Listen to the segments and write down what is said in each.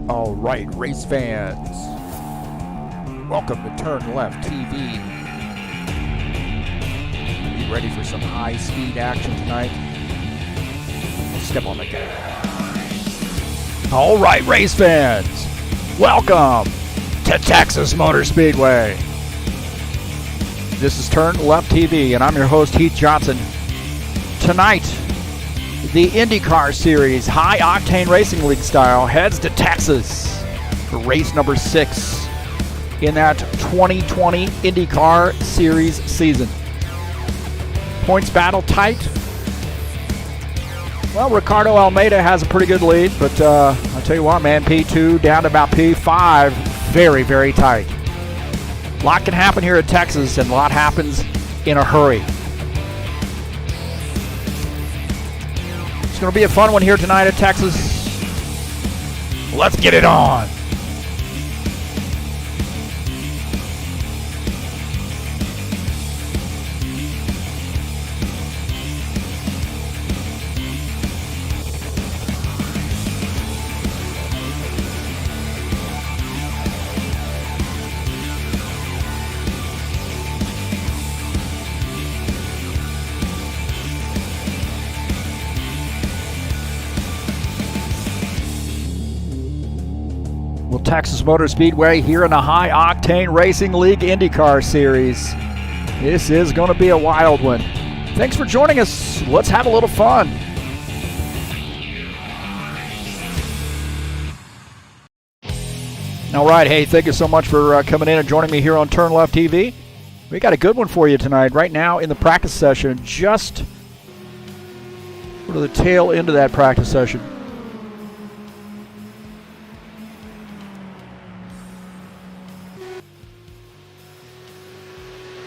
All right, race fans, welcome to TurnLeftTV. Be ready for some high-speed action tonight. Let's step on the gas. All right, race fans, welcome to Texas Motor Speedway. This is TurnLeftTV, and I'm your host, Heath Johnson. Tonight, the IndyCar Series High Octane Racing League style heads to Texas for race number 6 in that 2020 IndyCar Series season. Points battle tight. Well, Ricardo Almeida has a pretty good lead, but I'll tell you what, man, P2 down to about P5, very, very tight. A lot can happen here at Texas, and a lot happens in a hurry. It's going to be a fun one here tonight at Texas. Let's get it on. Texas Motor Speedway here in the High Octane Racing League IndyCar Series. This is going to be a wild one. Thanks for joining us. Let's have a little fun. All right, hey, thank you so much for coming in and joining me here on TurnLeftTV. We got a good one for you tonight. Right now in the practice session, just to the tail end of that practice session.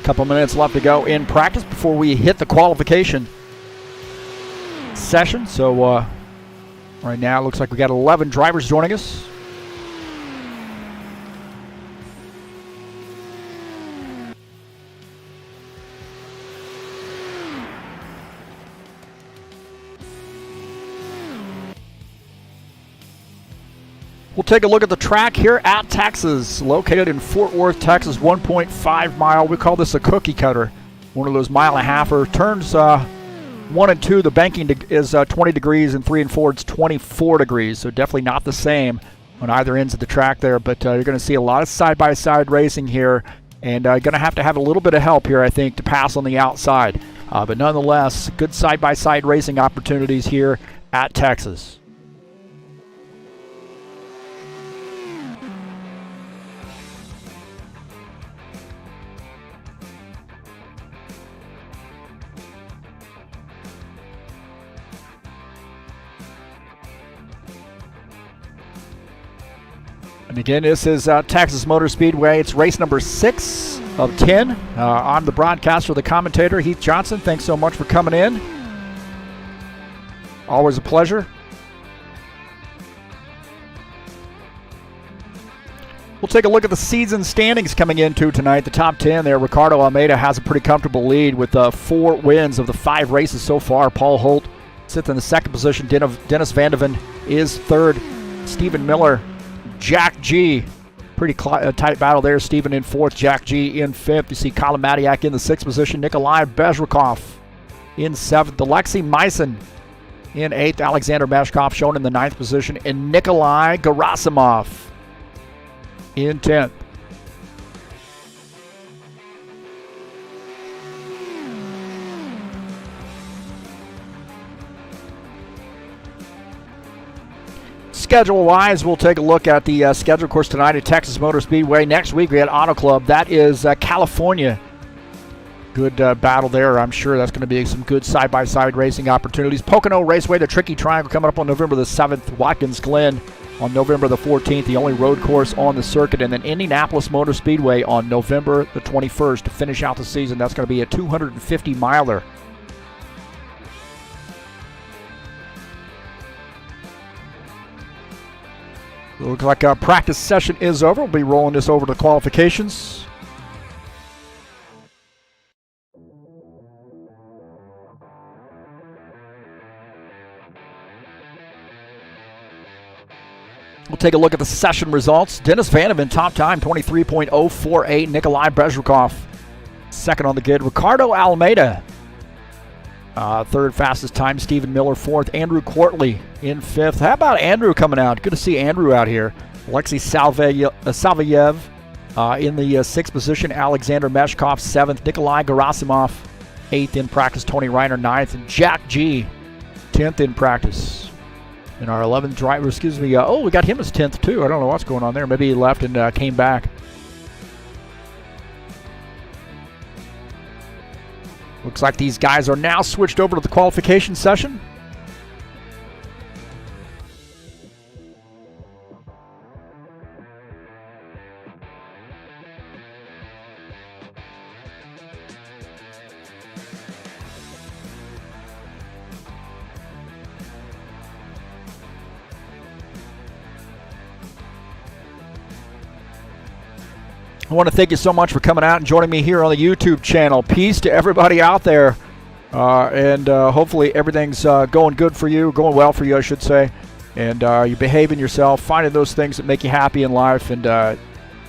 Couple minutes left to go in practice before we hit the qualification session. So right now it looks like we got 11 drivers joining us. We'll take a look at the track here at Texas, located in Fort Worth, Texas, 1.5 mile. We call this a cookie cutter, one of those mile-and-a-halfer. Turns 1 and 2, the banking is 20 degrees, and 3 and 4, it's 24 degrees. So definitely not the same on either ends of the track there, but you're going to see a lot of side-by-side racing here, and going to have a little bit of help here, I think, to pass on the outside. But nonetheless, good side-by-side racing opportunities here at Texas. And again, this is Texas Motor Speedway. It's race number 6 of 10. I'm the broadcaster, the commentator, Heath Johnson. Thanks so much for coming in. Always a pleasure. We'll take a look at the season standings coming into tonight. The top 10 there. Ricardo Almeida has a pretty comfortable lead with 4 wins of the 5 races so far. Paul Holt sits in the 2nd position. Dennis Vandeven is 3rd. Stephen Miller, Jack G, pretty tight battle there. Stephen in 4th, Jack G in 5th. You see Colin Matiak in the 6th position. Nikolai Bezrikov in 7th. Alexei Meissen in 8th. Alexander Meshkov shown in the 9th position. And Nikolai Gerasimov in 10th. Schedule-wise, we'll take a look at the schedule course tonight at Texas Motor Speedway. Next week, we had Auto Club. That is California. Good battle there. I'm sure that's going to be some good side-by-side racing opportunities. Pocono Raceway, the Tricky Triangle, coming up on November the 7th. Watkins Glen on November the 14th, the only road course on the circuit. And then Indianapolis Motor Speedway on November the 21st to finish out the season. That's going to be a 250-miler. Looks like our practice session is over. We'll be rolling this over to qualifications. We'll take a look at the session results. Dennis Vandeman, top time, 23.048. Nikolai Brezhnikov, second on the grid. Ricardo Almeida, third fastest time. Stephen Miller, fourth. Andrew Quartley in fifth. How about Andrew coming out? Good to see Andrew out here. Alexei Salvayev in the sixth position. Alexander Meshkov, seventh. Nikolai Gerasimov, eighth in practice. Tony Reiner, ninth. And Jack G, 10th in practice. And our 11th driver, we got him as 10th too. I don't know what's going on there. Maybe he left and came back. Looks like these guys are now switched over to the qualification session. I want to thank you so much for coming out and joining me here on the YouTube channel. Peace to everybody out there. And hopefully everything's going good for you, going well for you, I should say. And you're behaving yourself, finding those things that make you happy in life. And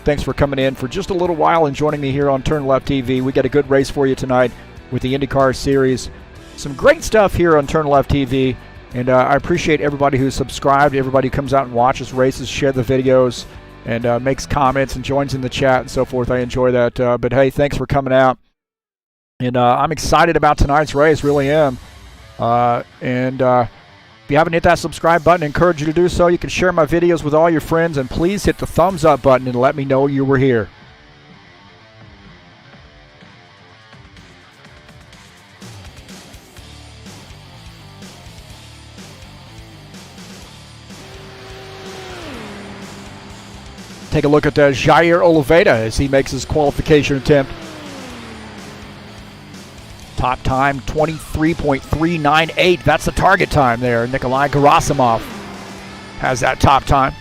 thanks for coming in for just a little while and joining me here on TurnLeftTV. We got a good race for you tonight with the IndyCar series. Some great stuff here on TurnLeftTV. And I appreciate everybody who's subscribed, everybody who comes out and watches races, share the videos, and makes comments and joins in the chat and so forth. I enjoy that. But hey, thanks for coming out. And I'm excited about tonight's race, really am. If you haven't hit that subscribe button, I encourage you to do so. You can share my videos with all your friends, and please hit the thumbs up button and let me know you were here. Take a look at Jair Oliveira as he makes his qualification attempt. Top time, 23.398. That's the target time there. Nikolai Gerasimov has that top time.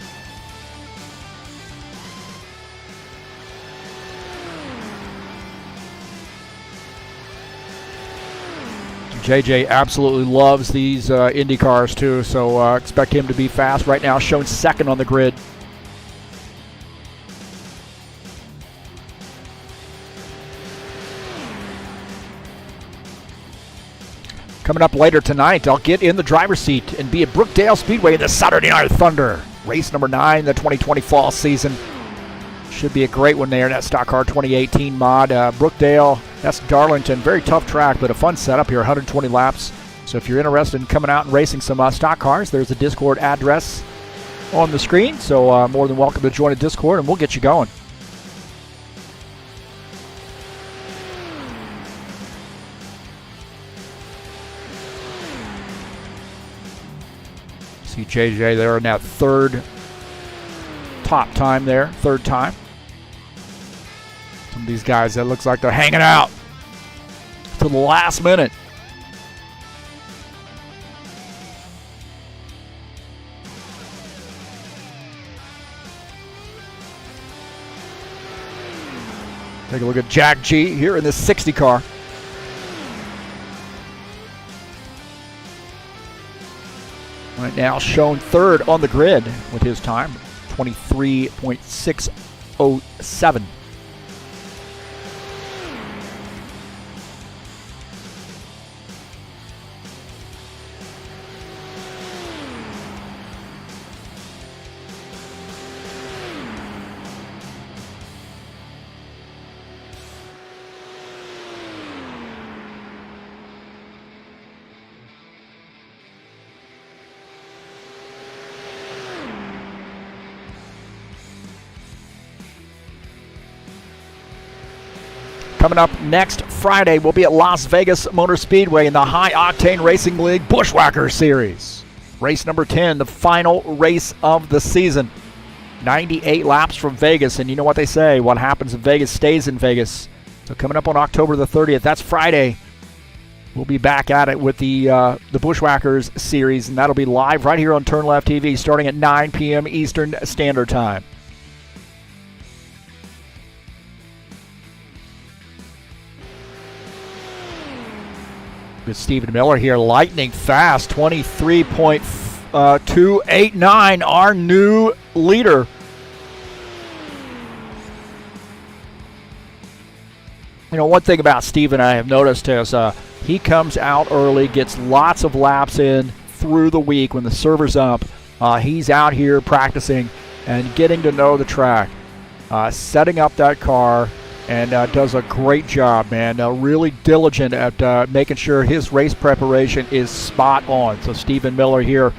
JJ absolutely loves these Indy cars too, so expect him to be fast. Right now shown second on the grid. Coming up later tonight, I'll get in the driver's seat and be at Brookdale Speedway in the Saturday Night Thunder. Race number 9, the 2020 fall season. Should be a great one there in that Stock Car 2018 mod. Brookdale, that's Darlington. Very tough track, but a fun setup here, 120 laps. So if you're interested in coming out and racing some stock cars, there's a Discord address on the screen. So more than welcome to join a Discord, and we'll get you going. See JJ there in that third top time there, third time. Some of these guys, that looks like they're hanging out to the last minute. Take a look at Jack G here in this 60 car. Right now shown third on the grid with his time, 23.607. Coming up next Friday, we'll be at Las Vegas Motor Speedway in the High Octane Racing League Bushwhacker Series. Race number 10, the final race of the season. 98 laps from Vegas, and you know what they say, what happens in Vegas stays in Vegas. So coming up on October the 30th, that's Friday, we'll be back at it with the Bushwhackers Series, and that'll be live right here on TurnLeftTV starting at 9 p.m. Eastern Standard Time. With Stephen Miller here, lightning fast, 23.5 23.289, our new leader. You know, one thing about Steven I have noticed is he comes out early, gets lots of laps in through the week when the server's up. He's out here practicing and getting to know the track, setting up that car, and does a great job, man. Really diligent at making sure his race preparation is spot on. So Steven Miller here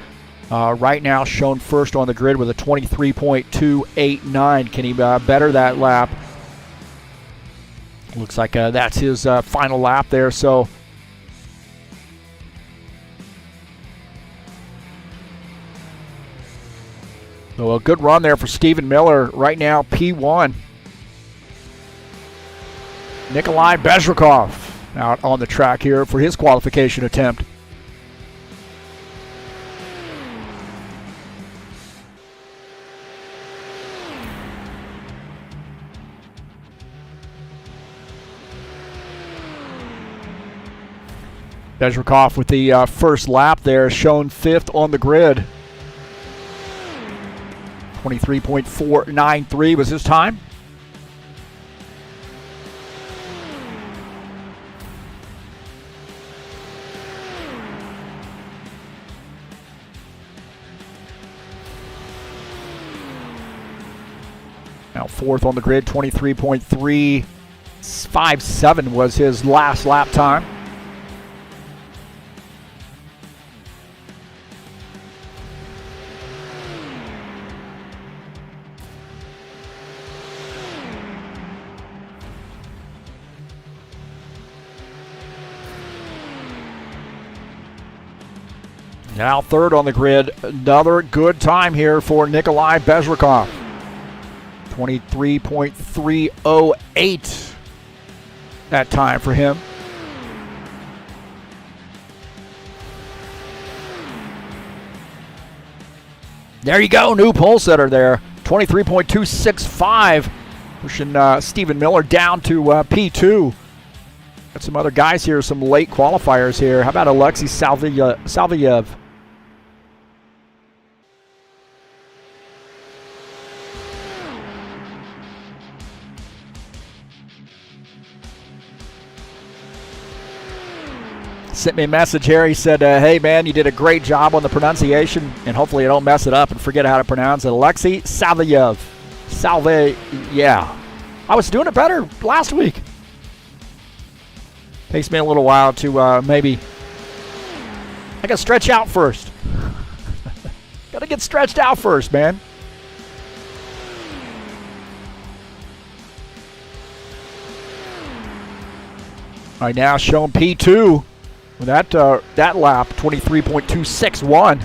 right now shown first on the grid with a 23.289. Can he better that lap? Looks like that's his final lap there. So a good run there for Steven Miller. Right now, P1. Nikolai Bezrikov out on the track here for his qualification attempt. Bezrikov with the first lap there, shown fifth on the grid. 23.493 was his time. Now fourth on the grid, 23.357 was his last lap time. Now third on the grid, another good time here for Nikolai Bezrikov. 23.308 that time for him. There you go, new pole setter there. 23.265, pushing Steven Miller down to P2. Got some other guys here, some late qualifiers here. How about Alexei Salviev? Sent me a message here. He said, hey, man, you did a great job on the pronunciation, and hopefully you don't mess it up and forget how to pronounce it. Alexei Salviev. Yeah. I was doing it better last week. Takes me a little while to maybe... I got to stretch out first. Got to get stretched out first, man. All right, now showing P2. That lap, 23.261.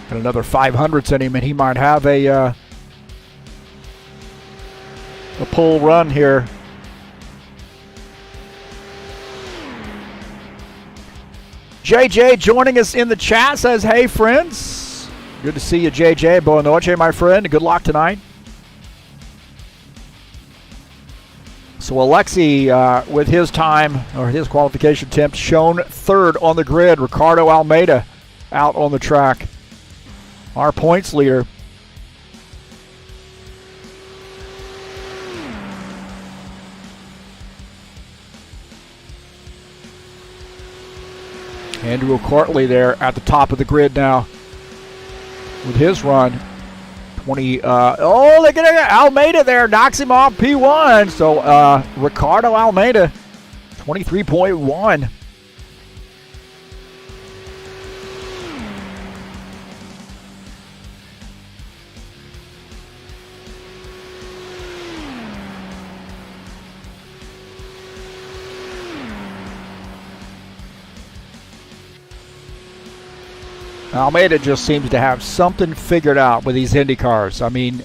Got another 500s in him, and he might have a pull run here. JJ joining us in the chat says, hey, friends. Good to see you, JJ. Boa noche, my friend. Good luck tonight. So Alexei, with his time, or his qualification attempt, shown third on the grid. Ricardo Almeida out on the track. Our points leader. Andrew Courtley there at the top of the grid now with his run. Look at it. Almeida there knocks him off P1. So Ricardo Almeida, 23.1. Almeida just seems to have something figured out with these Indy cars. I mean,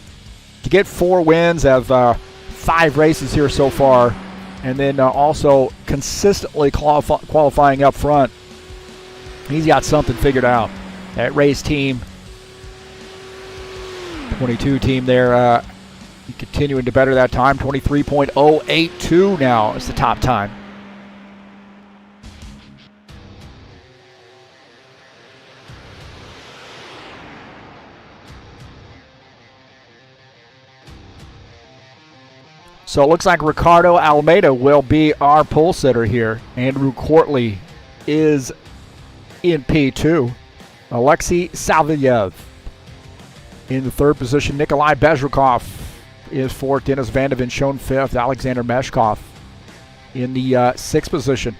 to get 4 wins of 5 races here so far, and then also consistently qualifying up front, he's got something figured out. That race team, 22 team there, continuing to better that time. 23.082 now is the top time. So it looks like Ricardo Almeida will be our pole sitter here. Andrew Courtley is in P2. Alexei Savelyev in the third position. Nikolai Bezrikov is fourth. Dennis Van de Ven shown fifth. Alexander Meshkov in the sixth position.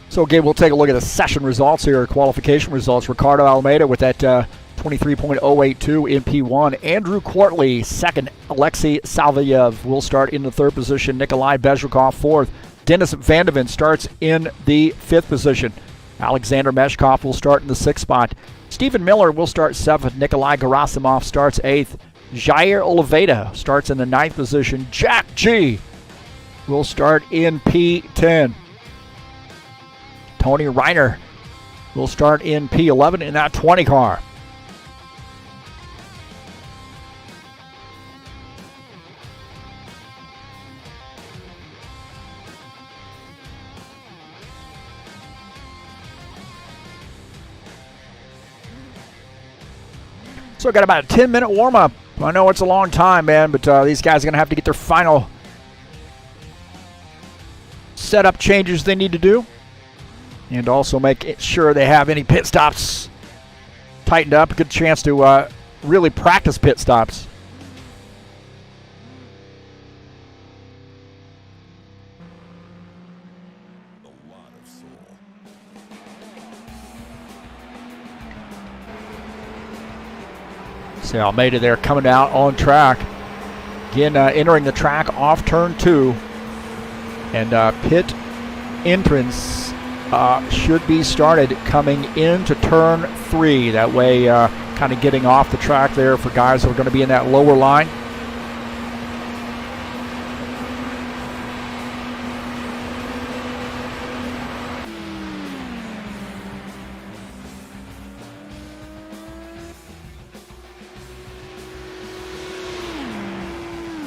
So again, we'll take a look at the session results here, qualification results. Ricardo Almeida with that 23.082 in P1. Andrew Courtley, second. Alexei Savelyev will start in the third position. Nikolai Bezrikov, fourth. Dennis Van de Ven starts in the fifth position. Alexander Meshkov will start in the sixth spot. Stephen Miller will start seventh. Nikolai Gerasimov starts eighth. Jair Oliveira starts in the ninth position. Jack G will start in P10. Tony Reiner will start in P11 in that 20 car. So I got about a 10-minute warm-up. I know it's a long time, man, but these guys are going to have to get their final setup changes they need to do. And also make sure they have any pit stops tightened up. A good chance to really practice pit stops. See Almeida there coming out on track. Again, entering the track off turn 2. And pit entrance should be started coming into turn 3. That way, kind of getting off the track there for guys that are going to be in that lower line.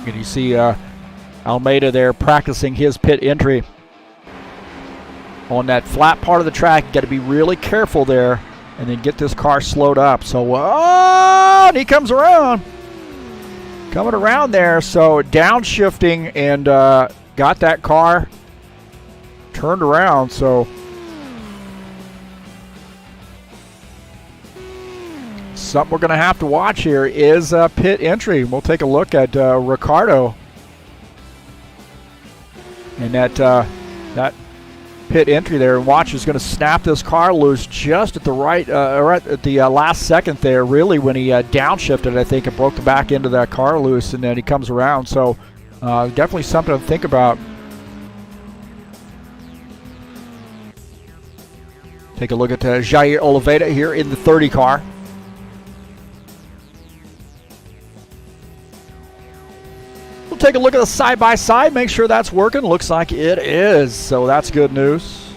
And you see Almeida there practicing his pit entry. On that flat part of the track, you got to be really careful there and then get this car slowed up. So, and he comes around. Coming around there, so downshifting and got that car turned around. So, something we're going to have to watch here is pit entry. We'll take a look at Ricardo. And that pit entry there, and watch is going to snap this car loose just at the right, right at the last second there. Really, when he downshifted, I think it broke the back end of that car loose, and then he comes around. So definitely something to think about. Take a look at Jair Oliveira here in the 30 car. We'll take a look at the side-by-side, make sure that's working. Looks like it is, so that's good news.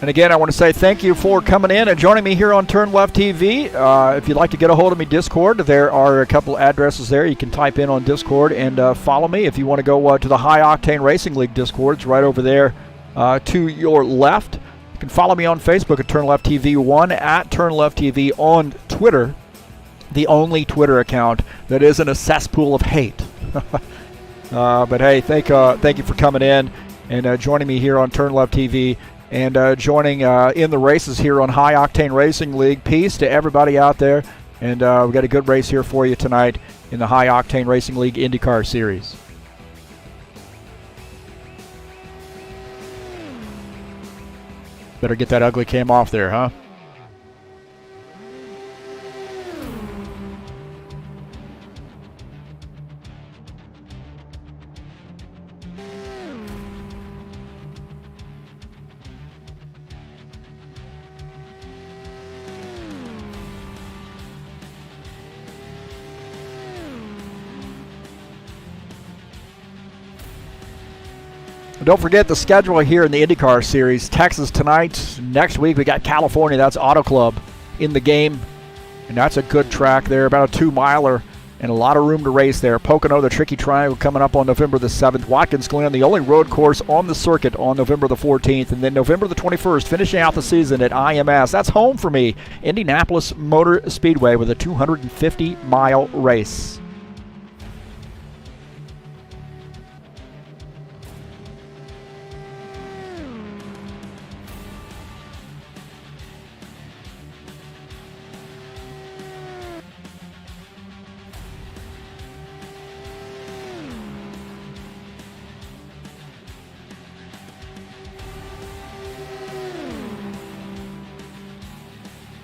And again, I want to say thank you for coming in and joining me here on TurnLeftTV. If you'd like to get a hold of me, Discord, there are a couple addresses there. You can type in on Discord and follow me. If you want to go to the High Octane Racing League Discord, it's right over there to your left. You can follow me on Facebook at TurnLeftTV1, at TurnLeftTV on Twitter, the only Twitter account that isn't a cesspool of hate. But hey, thank you for coming in and joining me here on TurnLeftTV and joining in the races here on High Octane Racing League. Peace to everybody out there, and we've got a good race here for you tonight in the High Octane Racing League IndyCar Series. Better get that ugly cam off there, huh? Don't forget the schedule here in the IndyCar Series. Texas tonight. Next week we got California. That's Auto Club in the game. And that's a good track there. About a 2-miler and a lot of room to race there. Pocono, the Tricky Triangle, coming up on November the 7th. Watkins Glen, the only road course on the circuit, on November the 14th. And then November the 21st, finishing out the season at IMS. That's home for me, Indianapolis Motor Speedway, with a 250-mile race.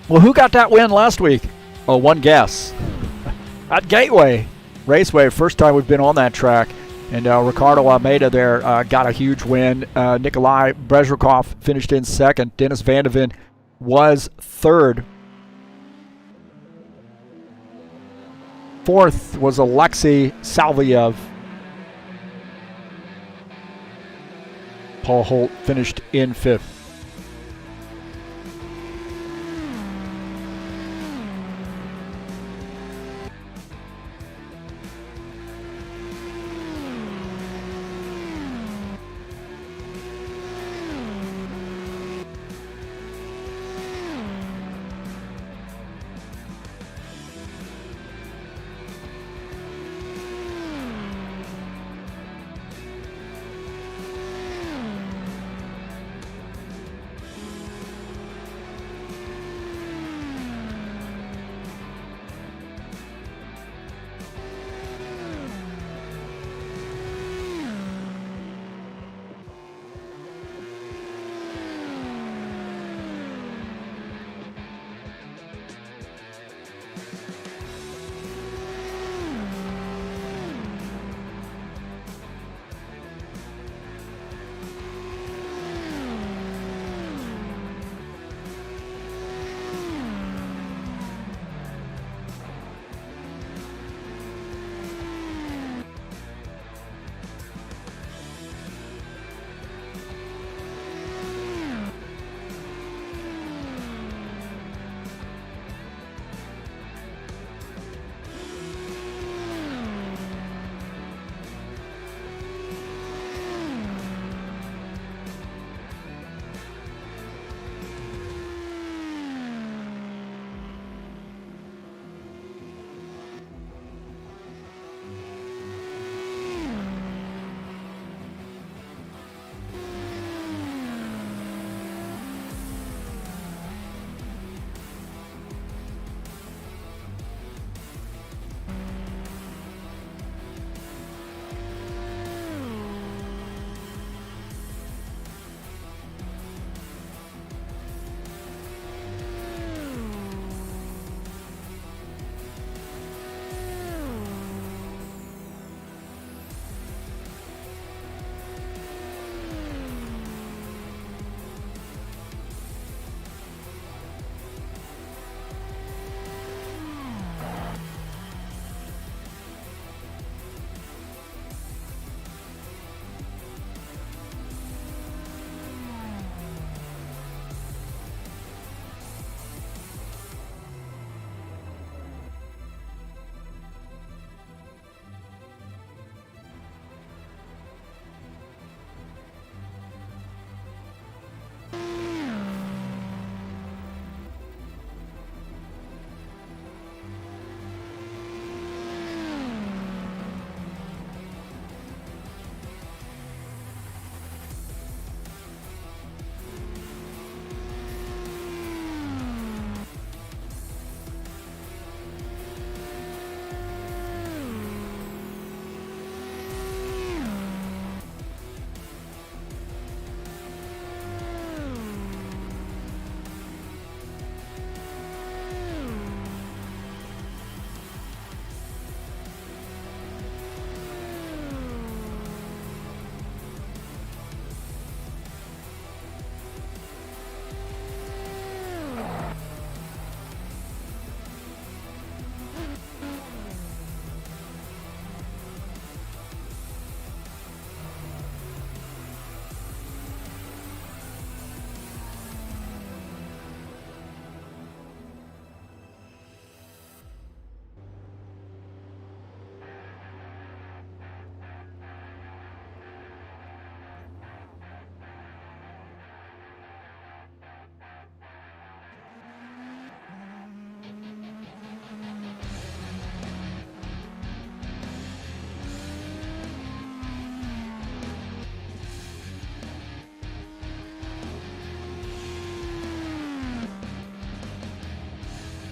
Well, who got that win last week? Oh, one guess. At Gateway Raceway, first time we've been on that track. And Ricardo Almeida there got a huge win. Nikolai Brezhikov finished in second. Dennis Vandeven was third. Fourth was Alexei Salviev. Paul Holt finished in fifth.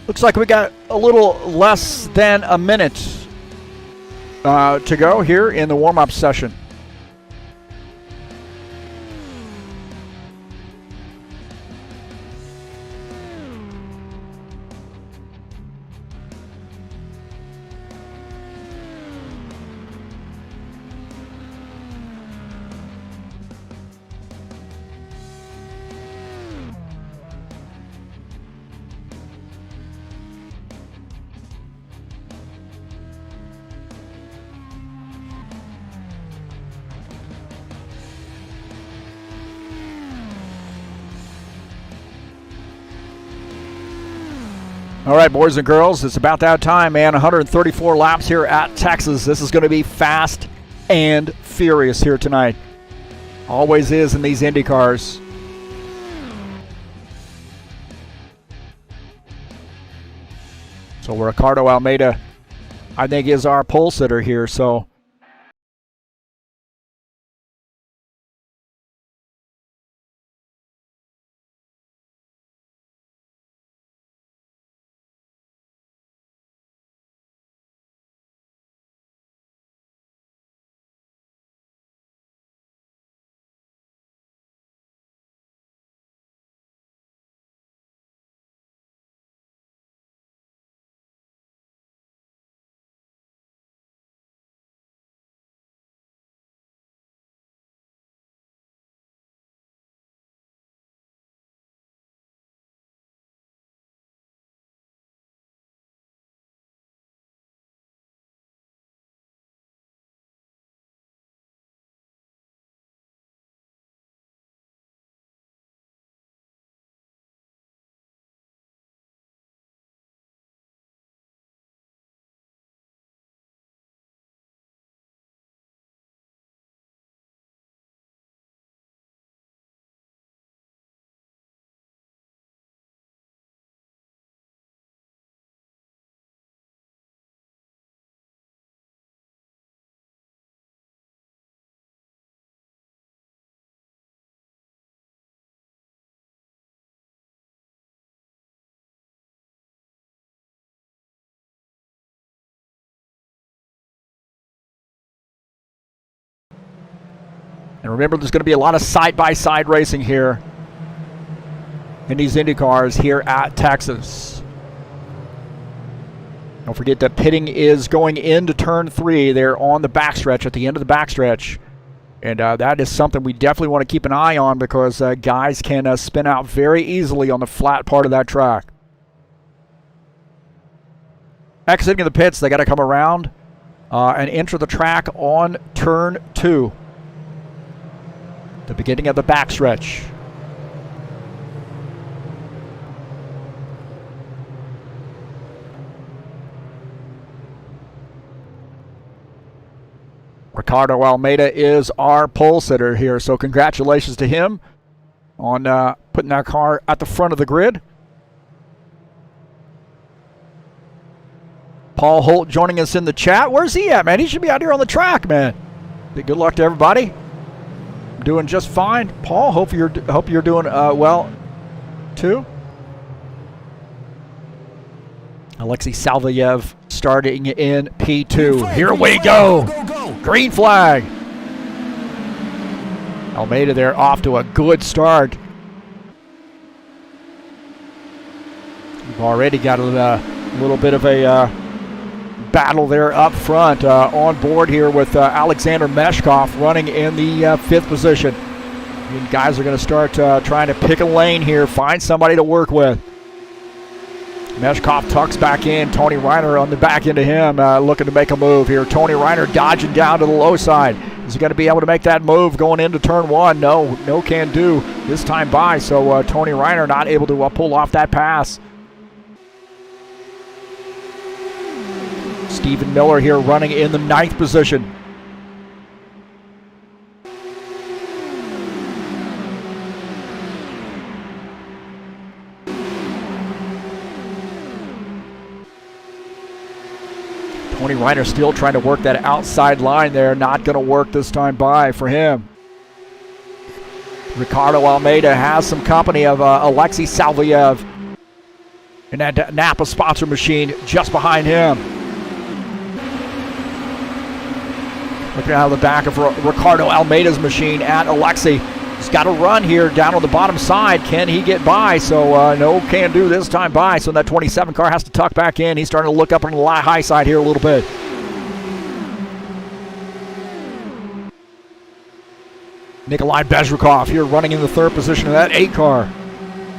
Looks like we got a little less than a minute to go here in the warm-up session. All right, boys and girls, it's about that time, man. 134 laps here at Texas. This is going to be fast and furious here tonight. Always is in these Indy cars. So Ricardo Almeida, I think, is our pole sitter here. So and remember, there's going to be a lot of side-by-side racing here in these Indy cars here at Texas. Don't forget that pitting is going into turn 3. They're on the backstretch, at the end of the backstretch. And that is something we definitely want to keep an eye on, because guys can spin out very easily on the flat part of that track. Exiting the pits, they got to come around and enter the track on turn 2. The beginning of the backstretch. Ricardo Almeida is our pole sitter here, so congratulations to him on putting that car at the front of the grid. Paul Holt joining us in the chat. Where's he at, man? He should be out here on the track, man. Good luck to everybody. Doing just fine. Paul, hope you're doing well too. Alexei Salvayev starting in P2. Here we go. Green flag. Almeida there off to a good start. We've already got a little bit of a battle there up front, on board here with Alexander Meshkov running in the 5th position. And guys are going to start trying to pick a lane here, find somebody to work with. Meshkov tucks back in. Tony Reiner on the back end of him, looking to make a move here. Tony Reiner dodging down to the low side. Is he going to be able to make that move going into turn 1? No can do this time by. So Tony Reiner not able to pull off that pass. Stephen Miller here running in the 9th position. Tony Reiner still trying to work that outside line there. Not going to work this time by for him. Ricardo Almeida has some company of Alexei Salvayev. And that Napa sponsor machine just behind him. Looking out of the back of Ricardo Almeida's machine at Alexi. He's got to run here down on the bottom side. Can he get by? So no can do this time by. So that 27 car has to tuck back in. He's starting to look up on the high side here a little bit. Nikolai Bezrukov here running in the third position of that 8 car.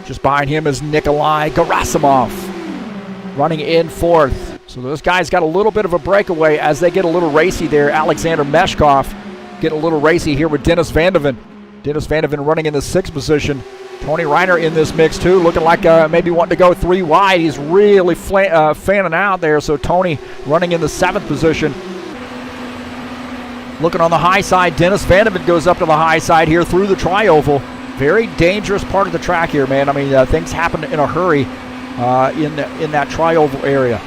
Just behind him is Nikolai Gerasimov running in fourth. So those guys got a little bit of a breakaway as they get a little racy there. Alexander Meshkov getting a little racy here with Dennis Vandeven. Dennis Vandeven running in the 6th position. Tony Reiner in this mix too, looking like maybe wanting to go 3 wide. He's really fanning out there. So Tony running in the 7th position. Looking on the high side, Dennis Vandeven goes up to the high side here through the tri-oval. Very dangerous part of the track here, man. I mean, things happen in a hurry in that tri-oval area.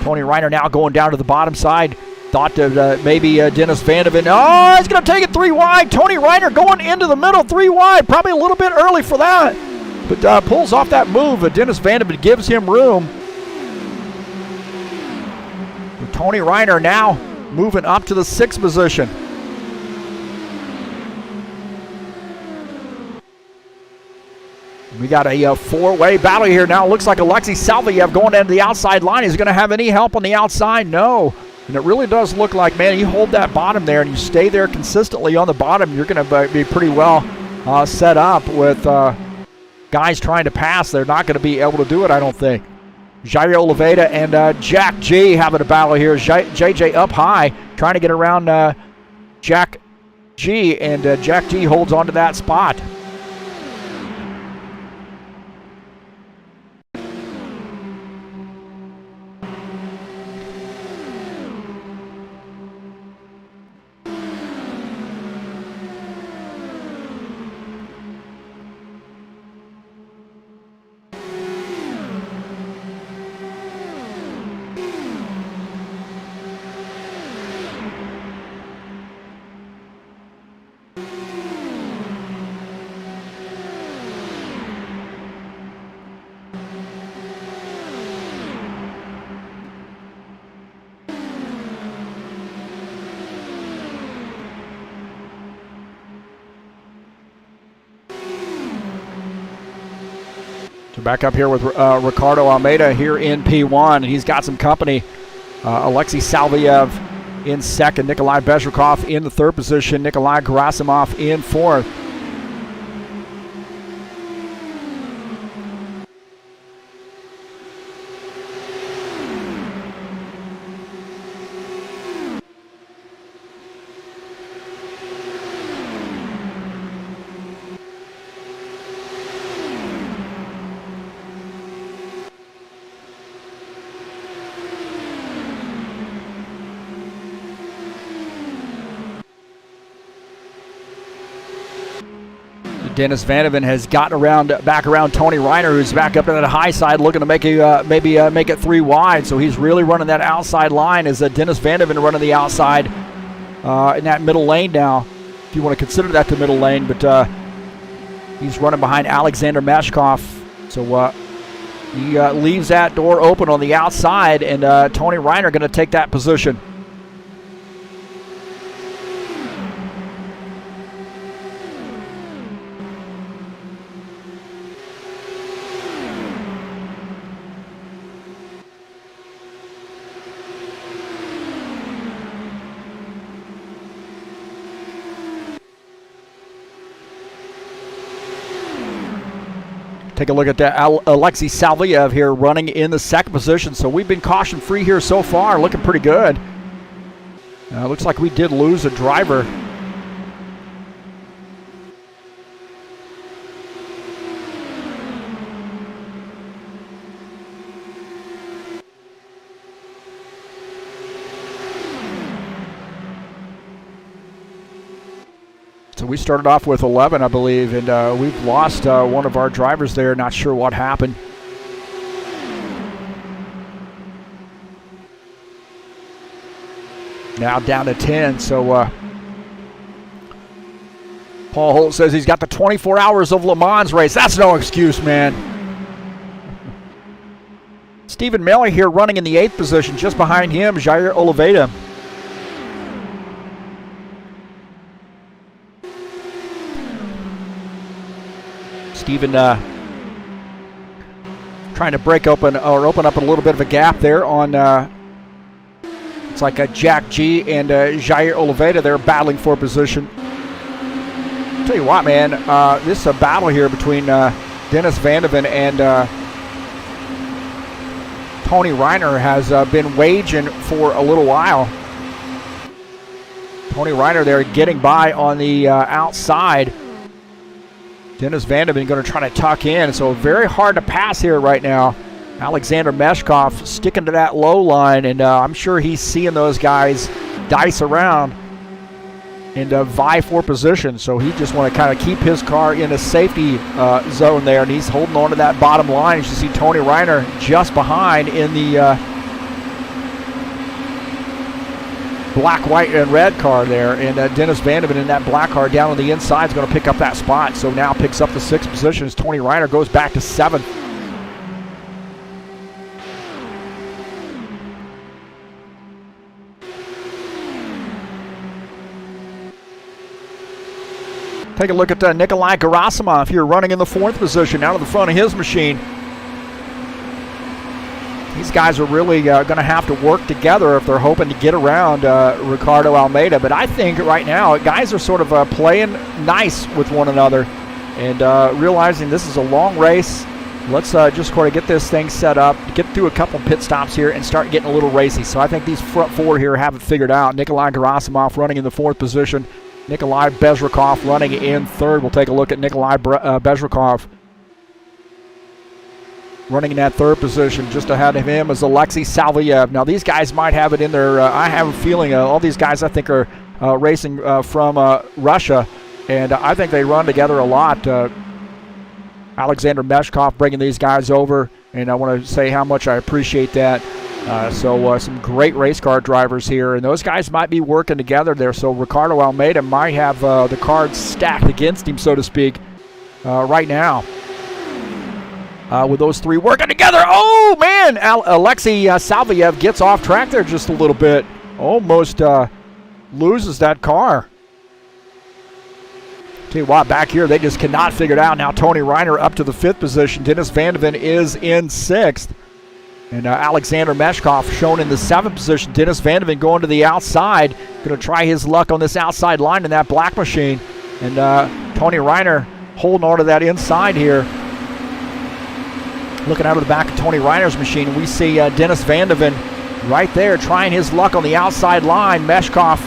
Tony Reiner now going down to the bottom side. Thought that maybe Dennis Vandeven. Oh, he's going to take it 3 wide. Tony Reiner going into the middle 3 wide. Probably a little bit early for that. But pulls off that move. Dennis Vandeven gives him room. But Tony Reiner now moving up to the 6th position. We got a 4-way battle here now. It looks like Alexei Salviev going into the outside line. Is he going to have any help on the outside? No. And it really does look like, man, you hold that bottom there and you stay there consistently on the bottom, you're going to be pretty well set up with guys trying to pass. They're not going to be able to do it, I don't think. Jair Oliveira and Jack G having a battle here. JJ up high, trying to get around Jack G, and Jack G holds on to that spot. So back up here with Ricardo Almeida here in P1, and he's got some company. Alexei Salviev in 2nd, Nikolai Bezrukov in the 3rd position, Nikolai Gerasimov in 4th. Dennis Vandeven has gotten back around Tony Reiner, who's back up to that high side, looking to make make it 3 wide. So he's really running that outside line. As Dennis Vandeven running the outside in that middle lane now, if you want to consider that the middle lane. But he's running behind Alexander Meshkov. So he leaves that door open on the outside, and Tony Reiner going to take that position. Take a look at that Alexei Salviev here running in the 2nd position. So we've been caution-free here so far, looking pretty good. Looks like we did lose a driver. So we started off with 11, I believe, and we've lost one of our drivers there. Not sure what happened. Now down to 10. So Paul Holt says he's got the 24 hours of Le Mans race. That's no excuse, man. Stephen Miller here running in the 8th position. Just behind him, Jair Oliveira. Stephen trying to break open or open up a little bit of a gap there on it's like a Jack G and Jair Oliveira. They're battling for position. Tell you what, man, this is a battle here between Dennis Vandeven and Tony Reiner has been waging for a little while. Tony Reiner there getting by on the outside. Dennis Vandeven going to try to tuck in, so very hard to pass here right now. Alexander Meshkov sticking to that low line, and I'm sure he's seeing those guys dice around and vie for position. So he just want to kind of keep his car in a safety zone there, and he's holding on to that bottom line. As you see Tony Reiner just behind in the black, white, and red car there, and Dennis Vandeven in that black car down on the inside is going to pick up that spot. So now picks up the 6th position as Tony Reiner goes back to 7th. Take a look at Nikolai Gerasimov here running in the 4th position out of the front of his machine. These guys are really going to have to work together if they're hoping to get around Ricardo Almeida. But I think right now guys are sort of playing nice with one another and realizing this is a long race. Let's just sort of get this thing set up, get through a couple pit stops here, and start getting a little racy. So I think these front 4 here have it figured out. Nikolai Gerasimov running in the 4th position. Nikolai Bezrikov running in 3rd. We'll take a look at Nikolai Bezrikov running in that 3rd position. Just ahead of him is Alexei Salvayev. Now these guys might have it in their, I have a feeling all these guys I think are racing from Russia, and I think they run together a lot. Alexander Meshkov bringing these guys over, and I want to say how much I appreciate that. So some great race car drivers here, and those guys might be working together there. So Ricardo Almeida might have the cards stacked against him, so to speak, right now. With those 3 working together. Oh, man! Alexei Salvayev gets off track there just a little bit. Almost loses that car. Tell you what, back here, they just cannot figure it out. Now Tony Reiner up to the 5th position. Dennis Vandeven is in 6th. And Alexander Meshkov shown in the 7th position. Dennis Vandeven going to the outside. Going to try his luck on this outside line in that black machine. And Tony Reiner holding on to that inside here. Looking out of the back of Tony Reiner's machine, we see Dennis Vandeven right there trying his luck on the outside line. Meshkov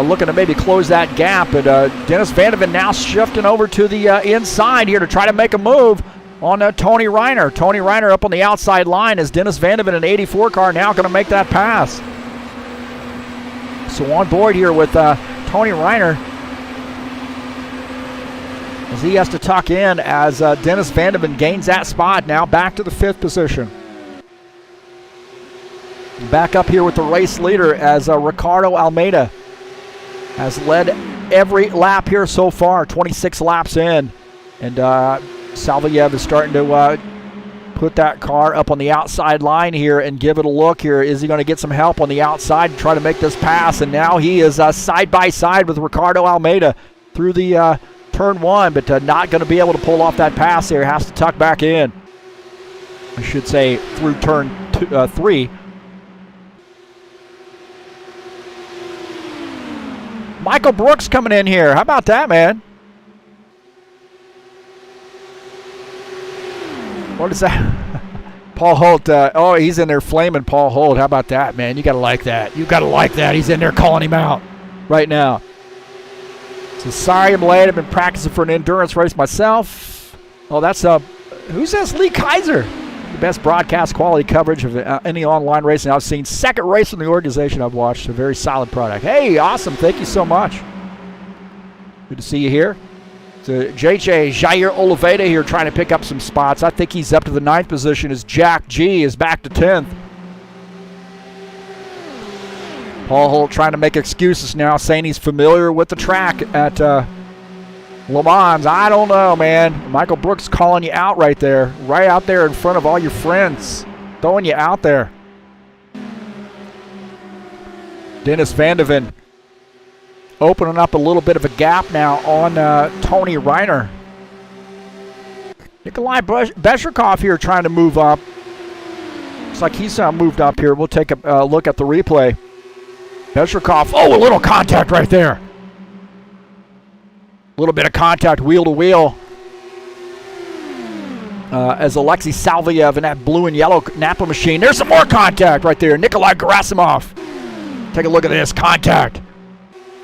looking to maybe close that gap. But Dennis Vandeven now shifting over to the inside here to try to make a move on Tony Reiner. Tony Reiner up on the outside line as Dennis Vandeven, an 84 car, now going to make that pass. So on board here with Tony Reiner as he has to tuck in as Dennis Vandeven gains that spot, now back to the 5th position. Back up here with the race leader as Ricardo Almeida has led every lap here so far, 26 laps in. And Salvayev is starting to put that car up on the outside line here and give it a look here. Is he going to get some help on the outside to try to make this pass? And now he is side by side with Ricardo Almeida through the turn 1, but not going to be able to pull off that pass here. Has to tuck back in. I should say through turn 3. Michael Brooks coming in here. How about that, man? What is that? Paul Holt. Oh, he's in there flaming Paul Holt. How about that, man? You got to like that. You got to like that. He's in there calling him out right now. So sorry I'm late. I've been practicing for an endurance race myself. Oh, that's who's this? Lee Kaiser. The best broadcast quality coverage of any online racing I've seen. 2nd race in the organization I've watched. A very solid product. Hey, awesome. Thank you so much. Good to see you here. So JJ Jair Oliveira here trying to pick up some spots. I think he's up to the 9th position as Jack G is back to 10th. Paul Holt trying to make excuses now, saying he's familiar with the track at Le Mans. I don't know, man. Michael Brooks calling you out right there, right out there in front of all your friends. throwing you out there. Dennis Vandeven opening up a little bit of a gap now on Tony Reiner. Nikolai Bezhrikov here trying to move up. Looks like he's moved up here. We'll take a look at the replay. Bezhrikov, oh, a little contact right there. A little bit of contact wheel to wheel. As Alexei Salviev in that blue and yellow Napa machine. There's some more contact right there. Nikolai Gerasimov. Take a look at this contact.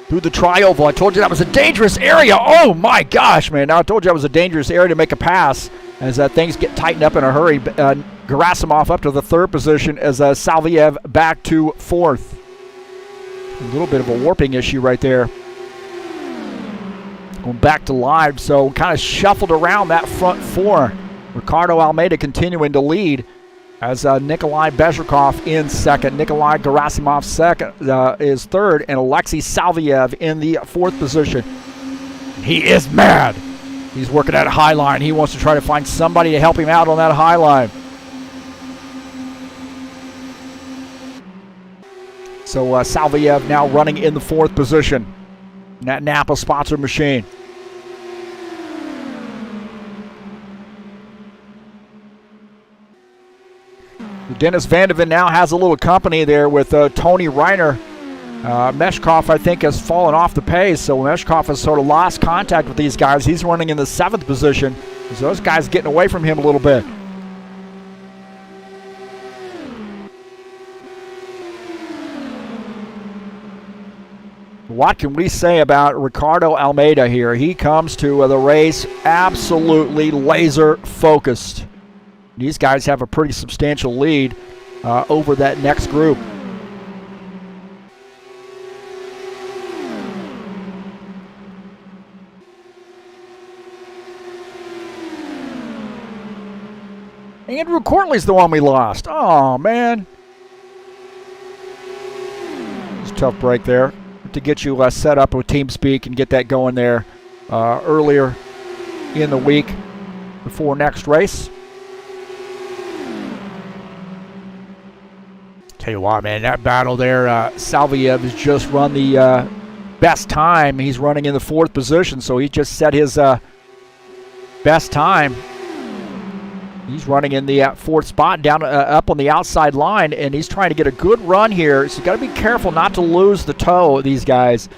Through the tri-oval. I told you that was a dangerous area. Oh my gosh, man. Now I told you that was a dangerous area to make a pass as things get tightened up in a hurry. Gerasimov up to the 3rd position as Salviev back to 4th. A little bit of a warping issue right there. Going back to live, so kind of shuffled around that front 4. Ricardo Almeida continuing to lead as Nikolai Bezhrikov in 2nd. Nikolai Gerasimov is 3rd, and Alexei Salviev in the 4th position. He is mad. He's working that high line. He wants to try to find somebody to help him out on that high line. So Salviev now running in the 4th position in that Napa sponsored machine. Dennis Vandeven now has a little company there with Tony Reiner. Meshkov, I think, has fallen off the pace, so Meshkov has sort of lost contact with these guys. He's running in the 7th position, so those guys getting away from him a little bit. What can we say about Ricardo Almeida here? He comes to the race absolutely laser focused. These guys have a pretty substantial lead over that next group. Andrew Courtley's the one we lost. Oh, man. It's a tough break there to get you set up with TeamSpeak and get that going there earlier in the week before next race. Tell you what, man, that battle there, Salviev has just run the best time. He's running in the 4th position, so he just set his best time. He's running in the 4th spot down up on the outside line, and he's trying to get a good run here. So you got to be careful not to lose the toe of these guys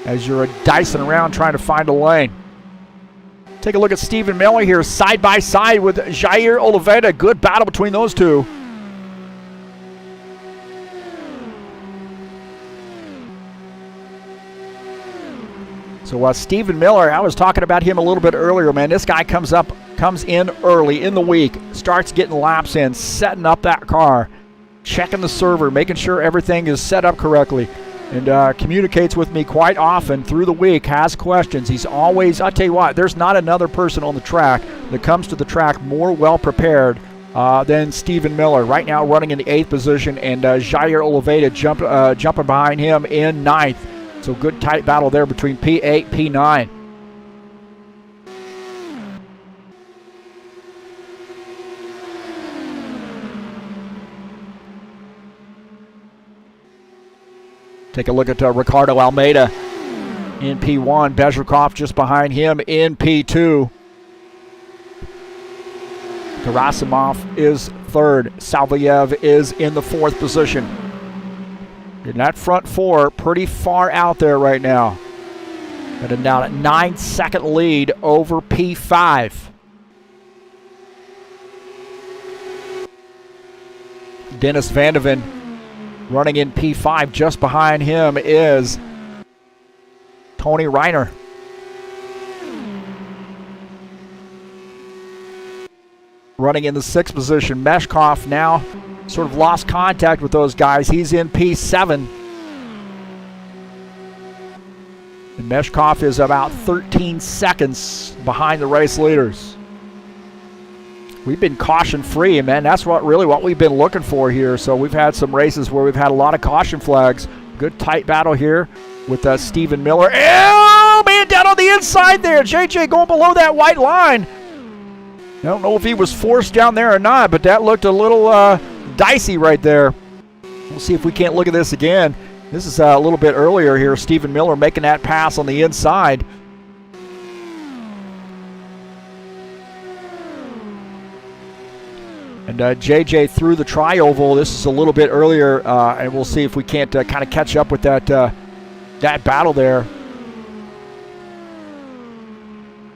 as you're dicing around trying to find a lane. Take a look at Stephen Miller here, side by side with Jair Oliveira. Good battle between those two. So Stephen Miller, I was talking about him a little bit earlier, man. This guy comes in early in the week, starts getting laps in, setting up that car, checking the server, making sure everything is set up correctly, and communicates with me quite often through the week, has questions. He's always, I tell you what, there's not another person on the track that comes to the track more well prepared than Stephen Miller. Right now running in the 8th position, and Jair Oliveira jumping behind him in 9th. So good tight battle there between P8, P9. Take a look at Ricardo Almeida in P1. Bezhrikov just behind him in P2. Gerasimov is 3rd. Salviev is in the 4th position. In that front 4, pretty far out there right now. And down at 9-second lead over P5. Dennis Vandeven running in P5. Just behind him is Tony Reiner. Running in the 6th position. Meshkov now sort of lost contact with those guys. He's in P7. And Meshkov is about 13 seconds behind the race leaders. We've been caution-free, man. That's what we've been looking for here. So we've had some races where we've had a lot of caution flags. Good tight battle here with Stephen Miller. Oh, man, down on the inside there. JJ going below that white line. I don't know if he was forced down there or not, but that looked a little dicey right there. We'll see if we can't look at this again. This is a little bit earlier here. Stephen Miller making that pass on the inside. And JJ through the tri-oval. This is a little bit earlier, and we'll see if we can't kind of catch up with that battle there.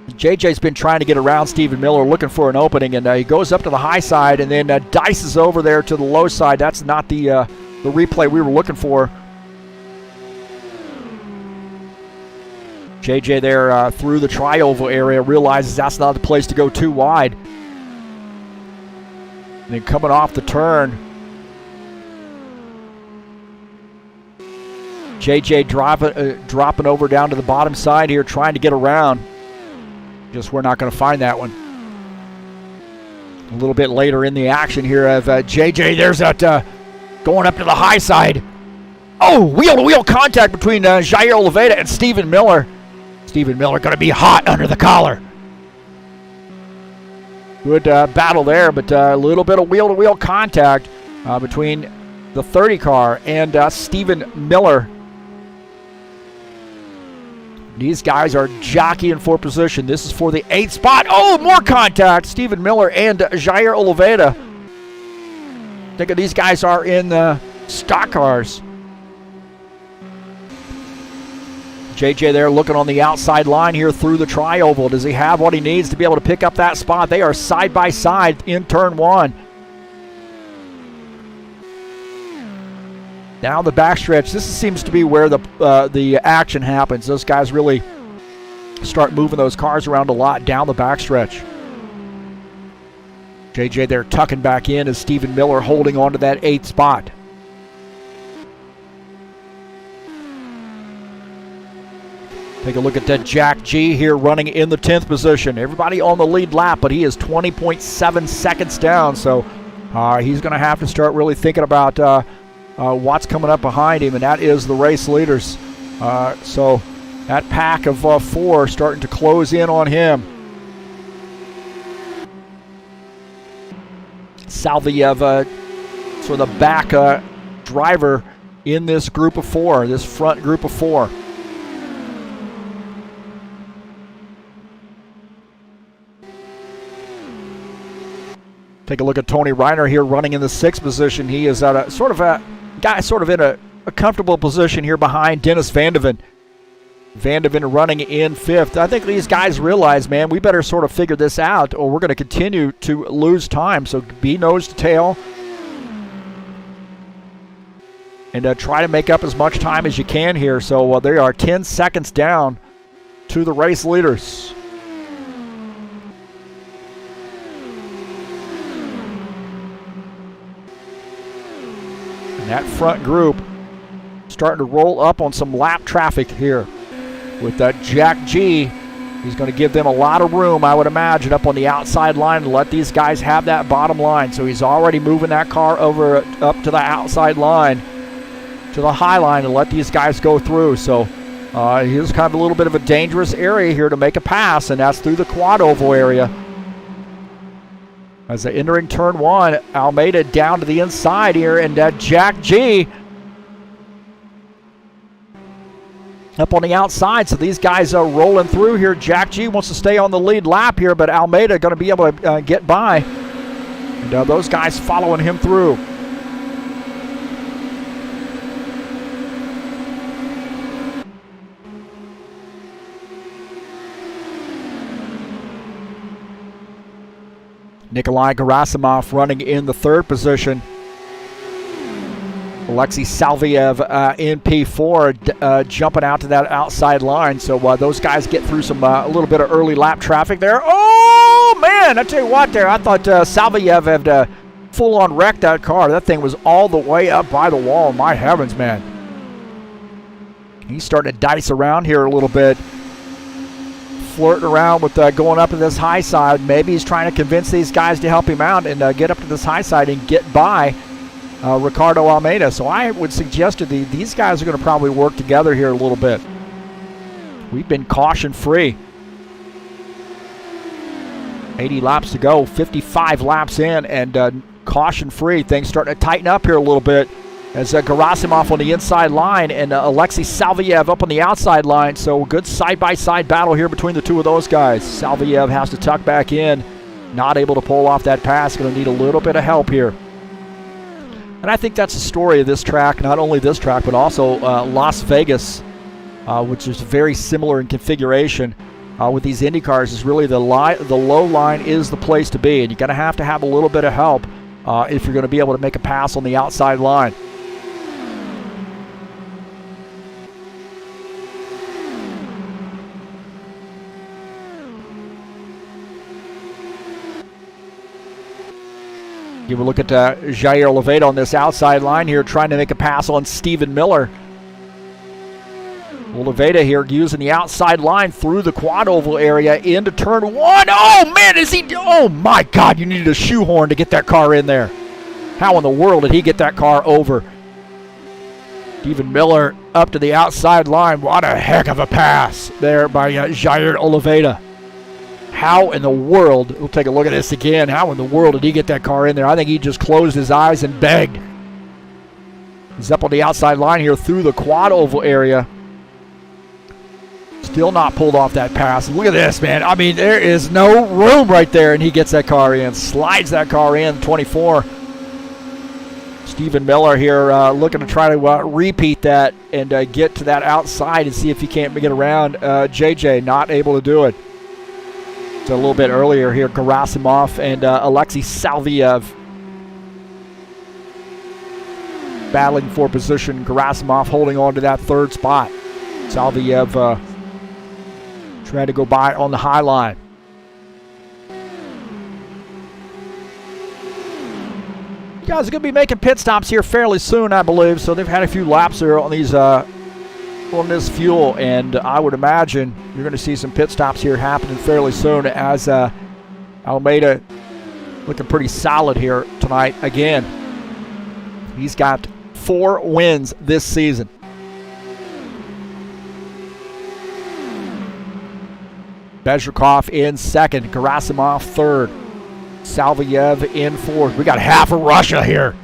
JJ's been trying to get around Stephen Miller, looking for an opening, and he goes up to the high side and then dices over there to the low side. That's not the replay we were looking for. JJ there through the tri-oval area realizes that's not the place to go too wide. And then coming off the turn, JJ dropping over down to the bottom side here, trying to get around. Just we're not going to find that one. A little bit later in the action here of JJ, there's that going up to the high side. Oh, wheel-to-wheel contact between Jair Oliveira and Stephen Miller. Stephen Miller going to be hot under the collar. Good battle there, but a little bit of wheel-to-wheel contact between the 30 car and Stephen Miller. These guys are jockeying for position. This is for the 8th spot. Oh, more contact. Stephen Miller and Jair Oliveira. Think of these guys are in the stock cars. JJ there looking on the outside line here through the tri-oval. Does he have what he needs to be able to pick up that spot? They are side by side in turn 1. Down the backstretch, this seems to be where the action happens. Those guys really start moving those cars around a lot down the backstretch. JJ there tucking back in as Stephen Miller holding on to that 8th spot. Take a look at that Jack G here running in the 10th position. Everybody on the lead lap, but he is 20.7 seconds down, so he's going to have to start really thinking about what's coming up behind him, and that is the race leaders. So that pack of 4 starting to close in on him. Salviev, sort of the back driver in this group of 4, this front group of 4. Take a look at Tony Reiner here running in the 6th position. He is at a sort of in a comfortable position here behind Dennis Vandeven. Vandeven running in 5th. I think these guys realize, man, we better sort of figure this out or we're going to continue to lose time. So be nose to tail and try to make up as much time as you can here. So they are 10 seconds down to the race leaders. That front group starting to roll up on some lap traffic here with that Jack G. He's going to give them a lot of room, I would imagine, up on the outside line to let these guys have that bottom line. So he's already moving that car over up to the outside line, to the high line, to let these guys go through. So here's kind of a little bit of a dangerous area here to make a pass, and that's through the quad oval area. As they're entering turn 1, Almeida down to the inside here, and Jack G up on the outside. So these guys are rolling through here. Jack G wants to stay on the lead lap here, but Almeida going to be able to get by. And those guys following him through. Nikolai Gerasimov running in the 3rd position. Alexei Salviev in P4 jumping out to that outside line. So those guys get through some a little bit of early lap traffic there. Oh, man, I tell you what there. I thought Salviev had full-on wrecked that car. That thing was all the way up by the wall. My heavens, man. He's starting to dice around here a little bit. Flirting around with going up to this high side. Maybe he's trying to convince these guys to help him out and get up to this high side and get by Ricardo Almeida. So I would suggest that these guys are going to probably work together here a little bit. We've been caution free. 80 laps to go, 55 laps in, and caution-free. Things starting to tighten up here a little bit as Gerasimov on the inside line and Alexei Salviev up on the outside line. So good side-by-side battle here between the two of those guys. Salviev has to tuck back in, not able to pull off that pass. Going to need a little bit of help here. And I think that's the story of this track, not only this track, but also Las Vegas, which is very similar in configuration with these Indy cars. Is really the low line is the place to be, and you're going to have a little bit of help if you're going to be able to make a pass on the outside line. Give a look at Jair Oliveira on this outside line here, trying to make a pass on Stephen Miller. Oliveira here using the outside line through the quad oval area into turn one. Oh, man, is he? Oh, my God, you needed a shoehorn to get that car in there. How in the world did he get that car over? Stephen Miller up to the outside line. What a heck of a pass there by Jair Oliveira. How in the world, we'll take a look at this again, how in the world did he get that car in there? I think he just closed his eyes and begged. He's up on the outside line here through the quad oval area. Still not pulled off that pass. Look at this, man. I mean, there is no room right there, and he gets that car in, slides that car in, 24. Stephen Miller here looking to try to repeat that and get to that outside and see if he can't get around JJ. Not able to do it. A little bit earlier here, Gerasimov and Alexei Salviev battling for position. Gerasimov holding on to that third spot. Salviev trying to go by on the high line. You guys are going to be making pit stops here fairly soon, I believe. So they've had a few laps here on these on this fuel, and I would imagine you're going to see some pit stops here happening fairly soon as Almeida looking pretty solid here tonight again. He's got 4 wins this season. Bezrikov in second, Gerasimov third, Salviev in fourth. We got half of Russia here.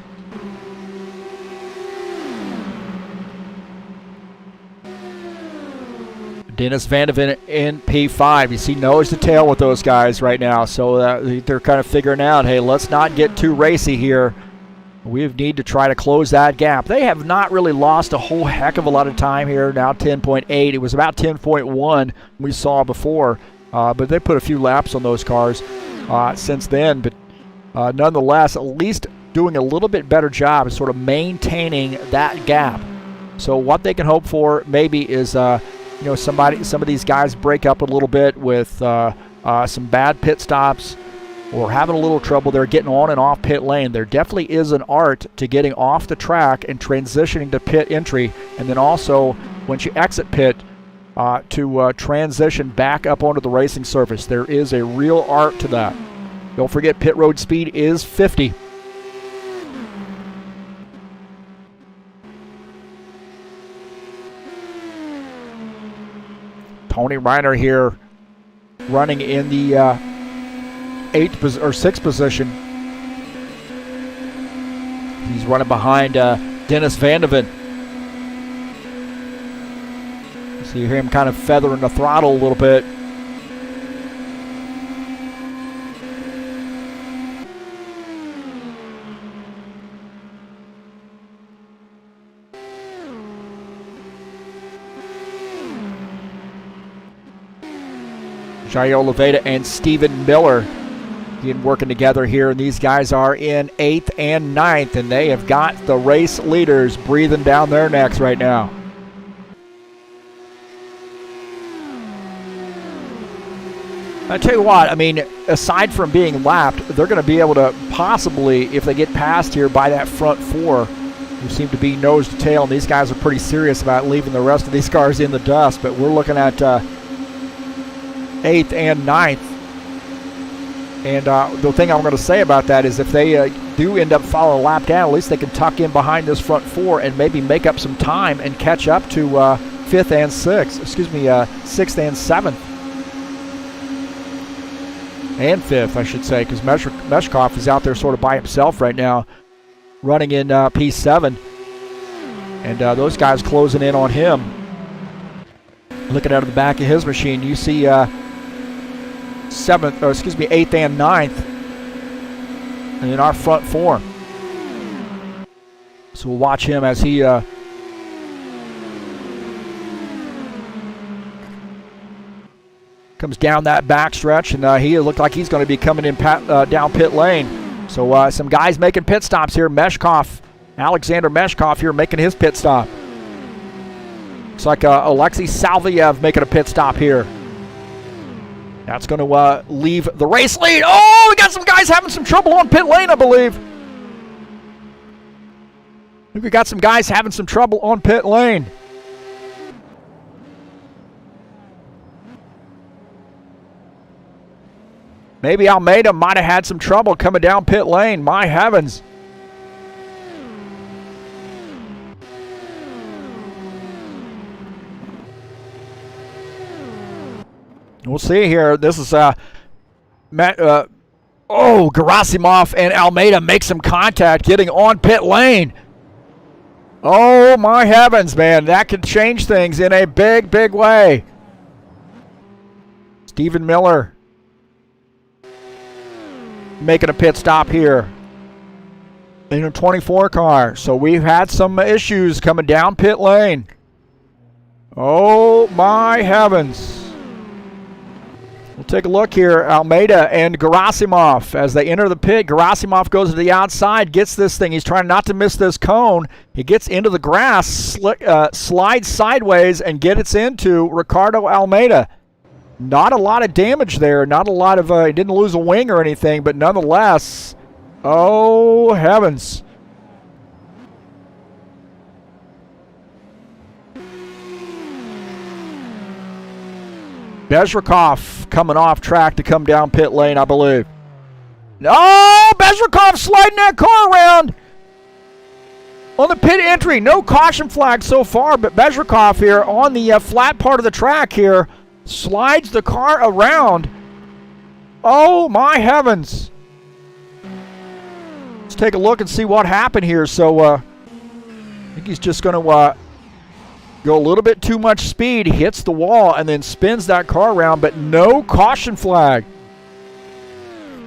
Dennis Vandeven in P5. You see nose to tail with those guys right now. So they're kind of figuring out, hey, let's not get too racy here. We need to try to close that gap. They have not really lost a whole heck of a lot of time here. Now 10.8. It was about 10.1 we saw before. But they put a few laps on those cars since then. But nonetheless, at least doing a little bit better job of sort of maintaining that gap. So what they can hope for maybe is some of these guys break up a little bit with some bad pit stops or having a little trouble there getting on and off pit lane. There definitely is an art to getting off the track and transitioning to pit entry, and then also once you exit pit to transition back up onto the racing surface. There is a real art to that. Don't forget, pit road speed is 50. Tony Reiner here running in the 6th position. He's running behind Dennis Vandeven. So you hear him kind of feathering the throttle a little bit. Jair Oliveira and Stephen Miller working together here, and these guys are in 8th and 9th, and they have got the race leaders breathing down their necks right now. I tell you what, I mean, aside from being lapped, they're going to be able to possibly, if they get past here by that front 4, who seem to be nose to tail, and these guys are pretty serious about leaving the rest of these cars in the dust, but we're looking at 8th and 9th. And the thing I'm going to say about that is if they do end up following a lap down, at least they can tuck in behind this front 4 and maybe make up some time and catch up to 5th and 6th. 6th and 7th. and 5th, I should say, because Meshkov is out there sort of by himself right now, running in P7. And those guys closing in on him. Looking out of the back of his machine, you see 8th and 9th. And in our front 4. So we'll watch him as he comes down that backstretch, and he looked like he's going to be coming in down pit lane. So some guys making pit stops here. Alexander Meshkov here making his pit stop. Looks like Alexei Salviev making a pit stop here. That's going to leave the race lead. Oh, we got some guys having some trouble on pit lane, I believe. I think we got some guys having some trouble on pit lane. Maybe Almeida might have had some trouble coming down pit lane. My heavens. We'll see here. This is Gerasimov and Almeida make some contact getting on pit lane. Oh, my heavens, man. That could change things in a big, big way. Stephen Miller making a pit stop here in a 24 car. So we've had some issues coming down pit lane. Oh, my heavens. We'll take a look here. Almeida and Gerasimov as they enter the pit. Gerasimov goes to the outside, gets this thing. He's trying not to miss this cone. He gets into the grass, slides sideways, and gets into Ricardo Almeida. Not a lot of damage there. Not a lot of, he didn't lose a wing or anything, but nonetheless, oh heavens. Bezrikov coming off track to come down pit lane, I believe. Oh, Bezrikov sliding that car around on the pit entry. No caution flag so far, but Bezrikov here on the flat part of the track here slides the car around. Oh, my heavens. Let's take a look and see what happened here. So, I think he's just going to go a little bit too much speed, hits the wall, and then spins that car around, but no caution flag.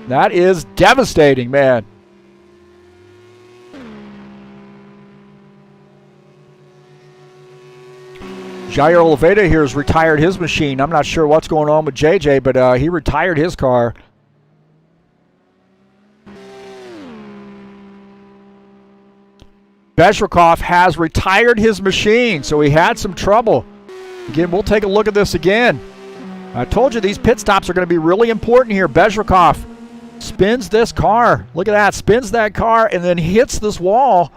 That is devastating, man. Jair Oliveira here has retired his machine. I'm not sure what's going on with JJ, but he retired his car. Bezrikov has retired his machine, so he had some trouble. Again, we'll take a look at this again. I told you these pit stops are going to be really important here. Bezrikov spins this car. Look at that. Spins that car and then hits this wall.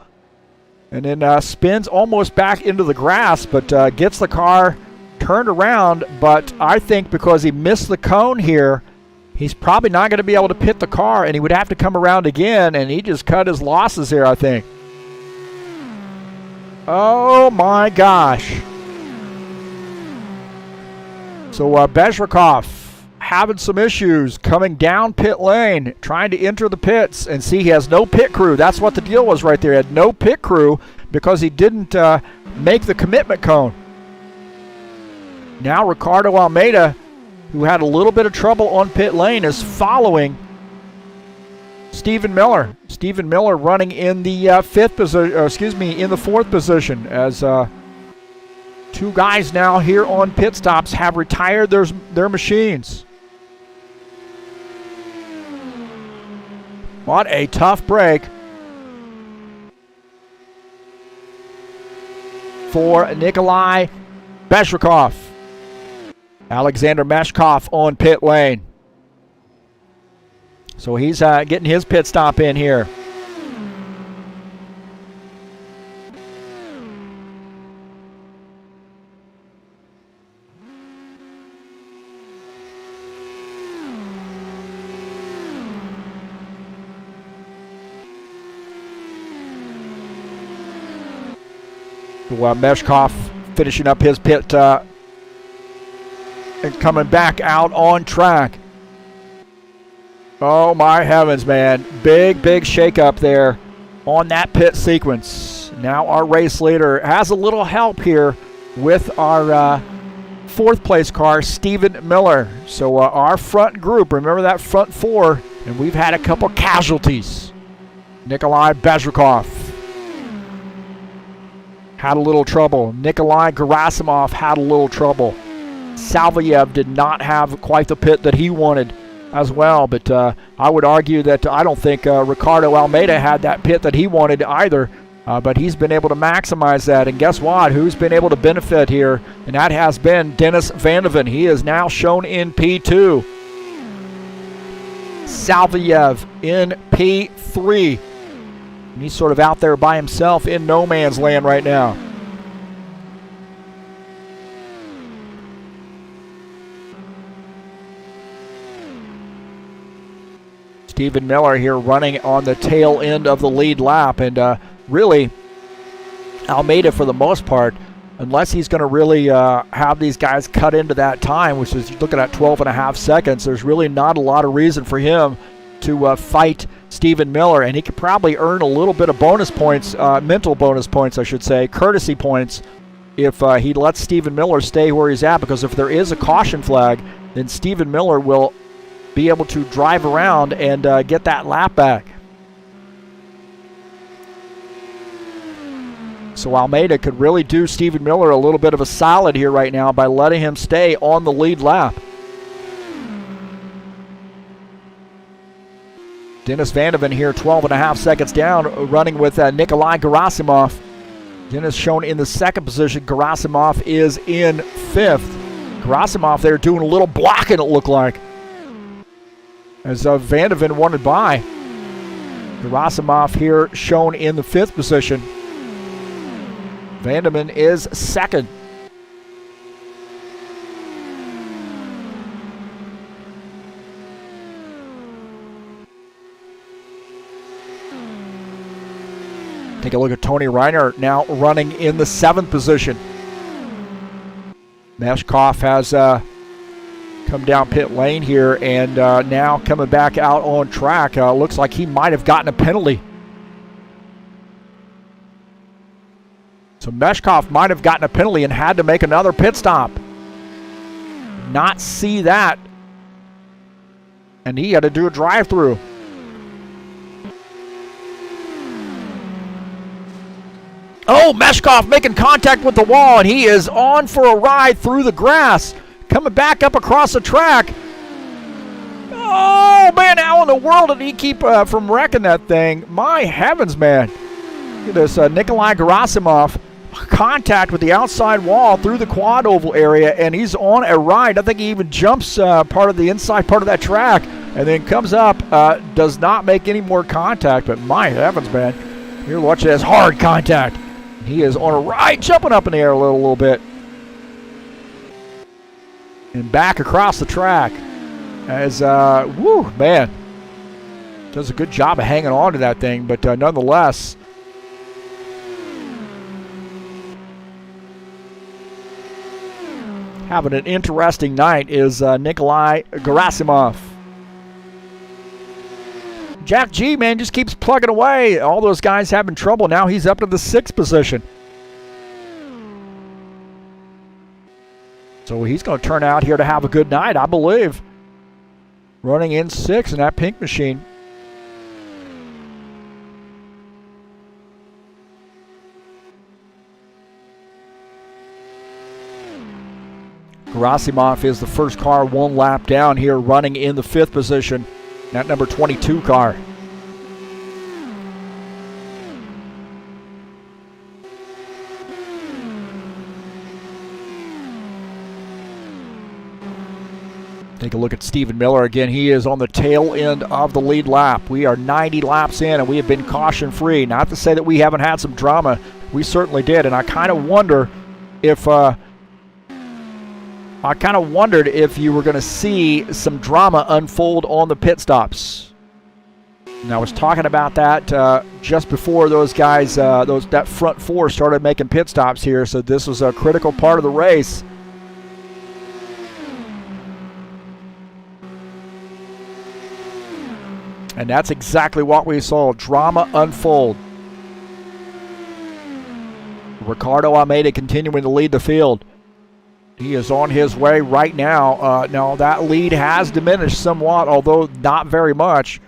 And then spins almost back into the grass, but gets the car turned around. But I think because he missed the cone here, he's probably not going to be able to pit the car, and he would have to come around again, and he just cut his losses here, I think. Oh, my gosh. So Bezrikov having some issues coming down pit lane, trying to enter the pits, and see he has no pit crew. That's what the deal was right there. He had no pit crew because he didn't make the commitment cone. Now Ricardo Almeida, who had a little bit of trouble on pit lane, is following Stephen Miller. Stephen Miller running in the fourth position as two guys now here on pit stops have retired their machines. What a tough break for Nikolai Bezrikov. Alexander Meshkov on pit lane. So he's getting his pit stop in here. Meshkov finishing up his pit and coming back out on track. Oh, my heavens, man. Big shakeup there on that pit sequence. Now our race leader has a little help here with our fourth place car, Stephen Miller. So our front group, remember that front four, and we've had a couple casualties. Nikolai Bezrikov had a little trouble. Nikolai Gerasimov had a little trouble. Salvayev did not have quite the pit that he wanted as well, but I would argue that I don't think Ricardo Almeida had that pit that he wanted either, but he's been able to maximize that. And guess what? Who's been able to benefit here? And that has been Dennis Vandeven. He is now shown in P2. Salvayev in P3. And he's sort of out there by himself in no man's land right now. Stephen Miller here running on the tail end of the lead lap. And really, Almeida, for the most part, unless he's going to really have these guys cut into that time, which is looking at 12.5 seconds, there's really not a lot of reason for him to fight Stephen Miller. And he could probably earn a little bit of bonus points, mental bonus points, I should say, courtesy points, if he lets Stephen Miller stay where he's at. Because if there is a caution flag, then Stephen Miller will be able to drive around and get that lap back. So Almeida could really do Stephen Miller a little bit of a solid here right now by letting him stay on the lead lap. Dennis Vandeven here, 12.5 seconds down, running with Nikolai Gerasimov. Dennis shown in the second position. Gerasimov is in fifth. Gerasimov there doing a little blocking, it looked like, as Vandeven wanted by. Gerasimov here shown in the fifth position. Vandeven is second. Take a look at Tony Reiner now running in the seventh position. Meshkov has come down pit lane here and now coming back out on track. Looks like he might have gotten a penalty. So Meshkov might have gotten a penalty and had to make another pit stop. Not see that. And he had to do a drive-through. Oh, Meshkov making contact with the wall, and he is on for a ride through the grass. Coming back up across the track. Oh, man, how in the world did he keep from wrecking that thing? My heavens, man. Look at this, Nikolai Gerasimov. Contact with the outside wall through the quad oval area, and he's on a ride. I think he even jumps part of the inside part of that track and then comes up, does not make any more contact, but my heavens, man. Here, watch this, hard contact. He is on a ride, jumping up in the air a little bit. And back across the track as, woo, man. Does a good job of hanging on to that thing, but nonetheless, having an interesting night is Nikolai Gerasimov. Jack G, man, just keeps plugging away. All those guys having trouble. Now he's up to the sixth position. So he's going to turn out here to have a good night, I believe. Running in sixth in that pink machine. Gerasimov is the first car one lap down here, running in the fifth position. That number 22 car. Take a look at Stephen Miller again. He is on the tail end of the lead lap. We are 90 laps in and we have been caution free. Not to say that we haven't had some drama. We certainly did. And I kind of wonder if wondered if you were going to see some drama unfold on the pit stops. And I was talking about that just before those guys, that front four started making pit stops here. So this was a critical part of the race. And that's exactly what we saw. Drama unfold. Ricardo Almeida continuing to lead the field. He is on his way right now. Now, that lead has diminished somewhat, although not very much.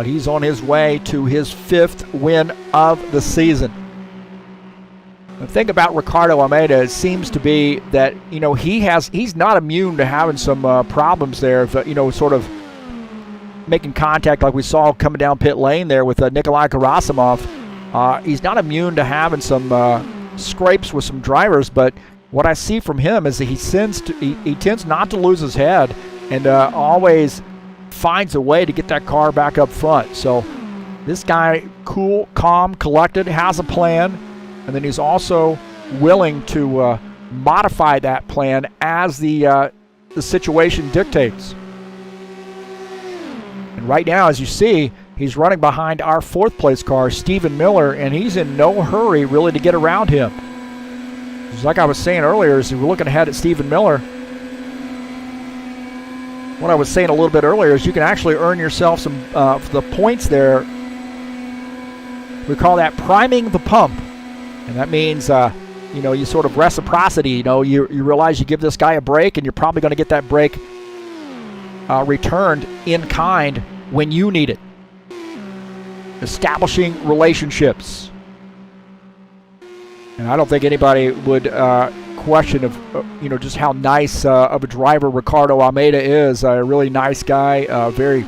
He's on his way to his 5th win of the season. The thing about Ricardo Almeida, it seems to be that, you know, he's not immune to having some problems there, you know, sort of making contact like we saw coming down pit lane there with Nikolai Gerasimov. He's not immune to having some scrapes with some drivers, but what I see from him is that he tends not to lose his head and always finds a way to get that car back up front. So this guy, cool, calm, collected, has a plan, and then he's also willing to modify that plan as the situation dictates. And right now, as you see, he's running behind our 4th place car, Stephen Miller, and he's in no hurry really to get around him. Just like I was saying earlier, as we're looking ahead at Stephen Miller, what I was saying a little bit earlier is you can actually earn yourself some the points there. We call that priming the pump. And that means, you know, you sort of reciprocity. You know, you realize you give this guy a break, and you're probably going to get that break returned in kind when you need it. Establishing relationships. And I don't think anybody would question of, you know, just how nice of a driver Ricardo Almeida is. A really nice guy, very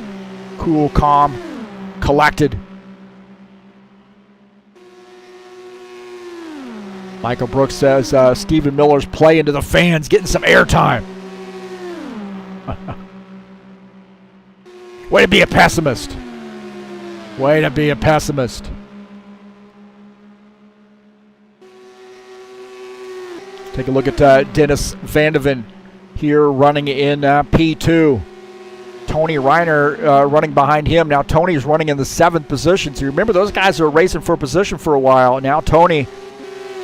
cool, calm, collected. Michael Brooks says Stephen Miller's playing to the fans, getting some airtime. Way to be a pessimist. Way to be a pessimist. Take a look at Dennis Vandeven here running in P2. Tony Reiner running behind him. Now Tony's running in the 7th position. So you remember those guys were racing for position for a while. Now Tony,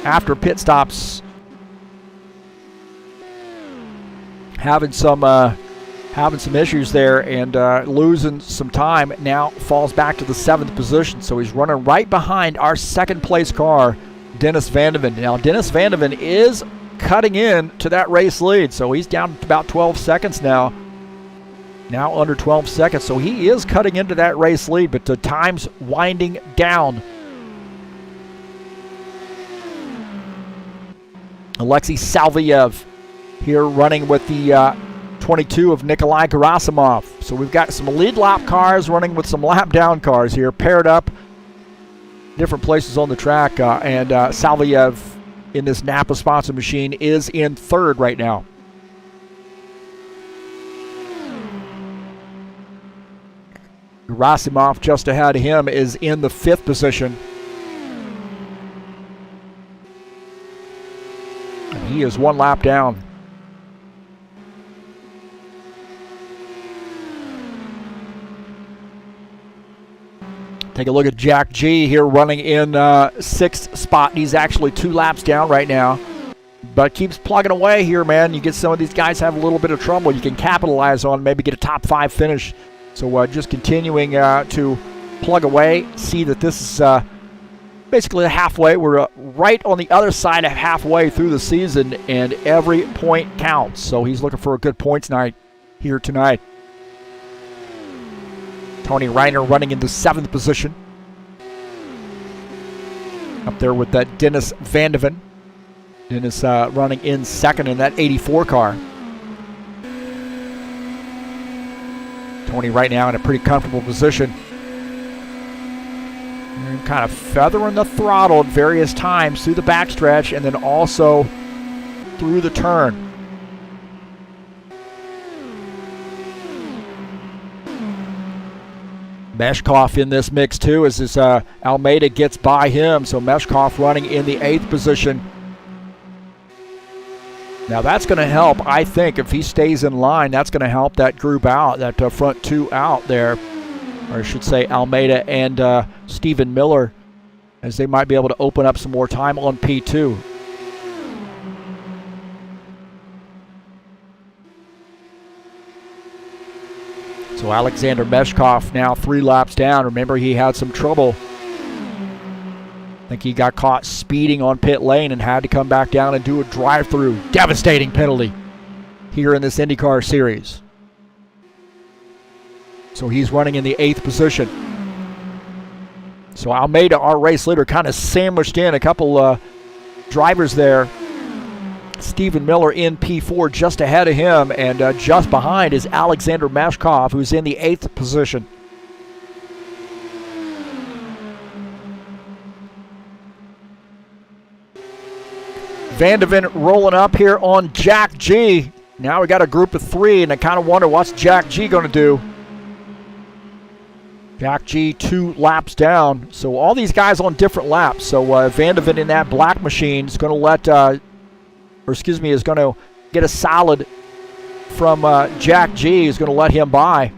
after pit stops, having some issues there and losing some time, now falls back to the 7th position. So he's running right behind our 2nd place car, Dennis Vandeven. Now Dennis Vandeven is cutting in to that race lead, so he's down about 12 seconds now. Now under 12 seconds, so he is cutting into that race lead, but the time's winding down. Alexei Salviev here running with the 22 of Nikolai Gerasimov. So we've got some lead lap cars running with some lap down cars here, paired up different places on the track, and Salviev in this Napa sponsor machine is in 3rd right now. Gerasimov just ahead of him is in the 5th position. And he is 1 lap down. Take a look at Jack G here running in 6th spot. He's actually 2 laps down right now, but keeps plugging away here, man. You get some of these guys have a little bit of trouble. You can capitalize on, maybe get a top 5 finish. So just continuing to plug away. See that this is basically halfway. We're right on the other side of halfway through the season, and every point counts. So he's looking for a good points night here tonight. Tony Reiner running in the 7th position. Up there with that Dennis Vandeven. Dennis running in 2nd in that 84 car. Tony right now in a pretty comfortable position. And kind of feathering the throttle at various times through the backstretch and then also through the turn. Meshkov in this mix too as this Almeida gets by him. So Meshkov running in the 8th position. Now that's going to help, I think, if he stays in line. That's going to help that group out, that front 2 out there. Or I should say Almeida and Stephen Miller, as they might be able to open up some more time on P2. So Alexander Meshkov now 3 laps down. Remember, he had some trouble. I think he got caught speeding on pit lane and had to come back down and do a drive-through. Devastating penalty here in this IndyCar series. So he's running in the 8th position. So Almeida, our race leader, kind of sandwiched in a couple drivers there. Stephen Miller in P4 just ahead of him, and just behind is Alexander Meshkov, who's in the 8th position. Van de Ven rolling up here on Jack G. Now we got a group of 3, and I kind of wonder what's Jack G going to do. Jack G 2 laps down. So all these guys on different laps. So Van de Ven in that black machine is going to let, is going to get a solid from Jack G. Is going to let him by.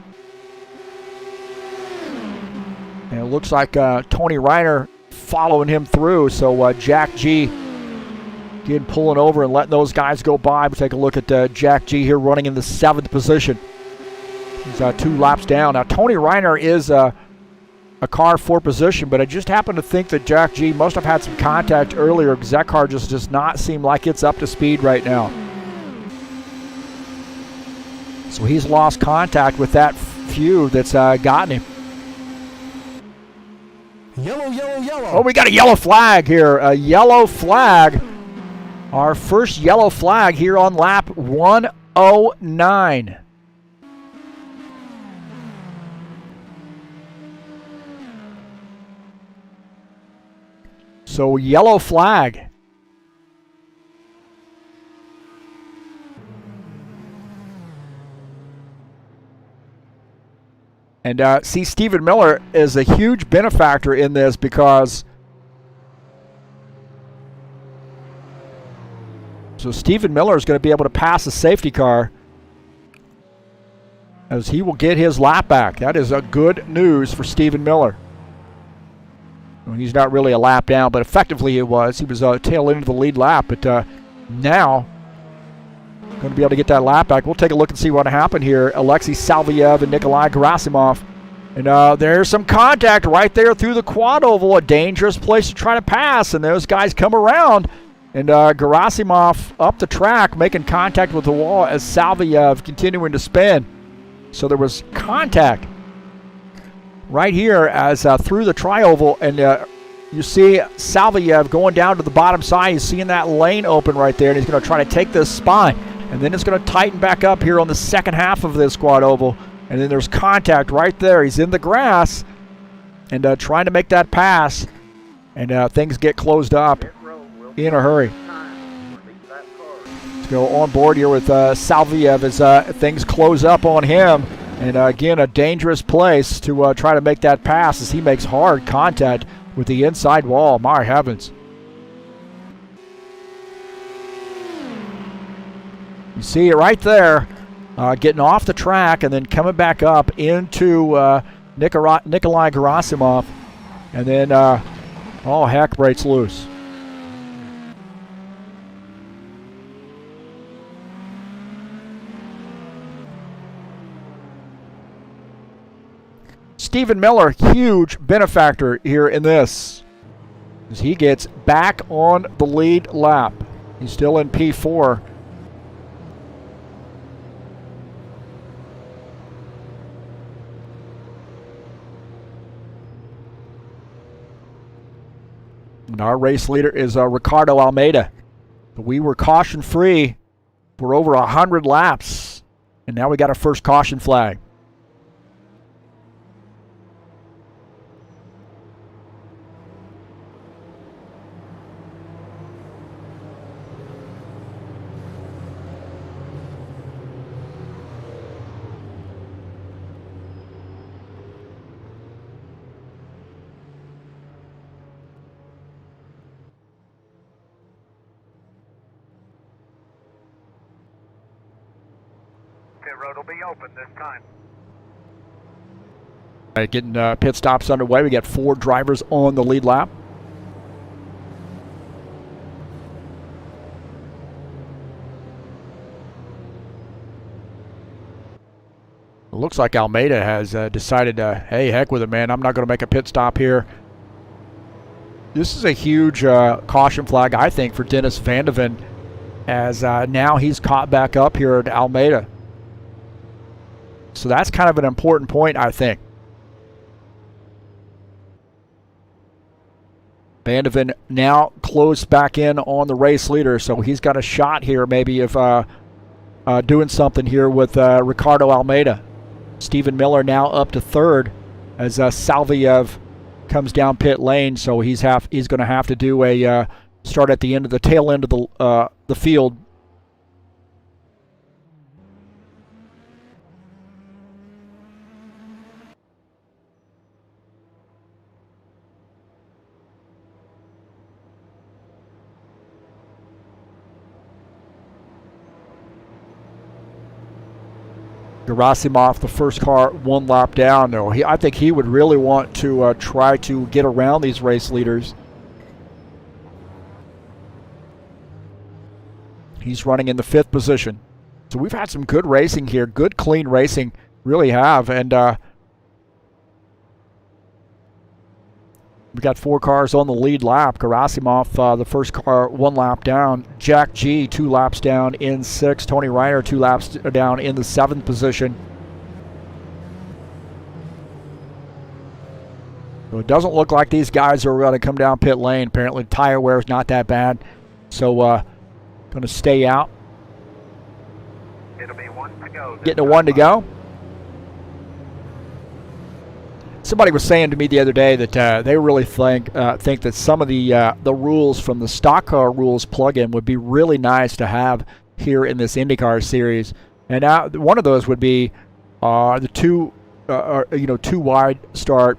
And it looks like Tony Reiner following him through. So Jack G again pulling over and letting those guys go by. We'll take a look at Jack G here running in the 7th position. He's 2 laps down. Now, Tony Reiner is a car 4 position, but I just happen to think that Jack G must have had some contact earlier because that car just does not seem like it's up to speed right now. So he's lost contact with that few that's gotten him. Yellow, yellow, yellow. Oh, we got a yellow flag here. A yellow flag. Our first yellow flag here on lap 109. So yellow flag. And see, Stephen Miller is a huge benefactor in this because Stephen Miller is going to be able to pass a safety car as he will get his lap back. That is a good news for Stephen Miller. Well, he's not really a lap down, but effectively it was. He was tail into the lead lap, but now going to be able to get that lap back. We'll take a look and see what happened here. Alexei Salviev and Nikolai Gerasimov. And there's some contact right there through the quad oval, a dangerous place to try to pass, and those guys come around. And Gerasimov up the track, making contact with the wall as Salviev continuing to spin. So there was contact right here as through the tri-oval, and you see Salviev going down to the bottom side. He's seeing that lane open right there, and he's going to try to take this spine. And then it's going to tighten back up here on the second half of this quad oval. And then there's contact right there. He's in the grass and trying to make that pass. And things get closed up in a hurry. Let's go on board here with Salviev as things close up on him. And again, a dangerous place to try to make that pass as he makes hard contact with the inside wall. My heavens. You see it right there, getting off the track and then coming back up into Nikolai Gerasimov. And then, oh, heck, breaks loose. Stephen Miller, huge benefactor here in this, as he gets back on the lead lap. He's still in P4. And our race leader is Ricardo Almeida. We were caution-free for over 100 laps, and now we got our first caution flag. Road will be open this time. Getting pit stops underway. We got 4 drivers on the lead lap. looks like Almeida has decided, hey, heck with it, man. I'm not going to make a pit stop here. This is a huge caution flag, I think, for Dennis Van de Ven, as now he's caught back up here at Almeida. So that's kind of an important point, I think. Van de Ven now closed back in on the race leader, so he's got a shot here maybe of doing something here with Ricardo Almeida. Stephen Miller now up to third as Salviev comes down pit lane, so he's going to have to do a start at the end of the tail end of the field. Gerasimov, the first car, 1 lap down. Though I think he would really want to try to get around these race leaders. He's running in the 5th position. So we've had some good racing here, good clean racing, really have. And we've got 4 cars on the lead lap. Gerasimov, the first car, 1 lap down. Jack G, 2 laps down in 6th. Tony Reiner, 2 laps down in the 7th position. So it doesn't look like these guys are going to come down pit lane. Apparently, tire wear is not that bad. So, going to stay out. It'll be 1 to go. Getting a 1 to go. Somebody was saying to me the other day that they really think that some of the rules from the stock car rules plugin would be really nice to have here in this IndyCar series. And one of those would be the 2 wide start,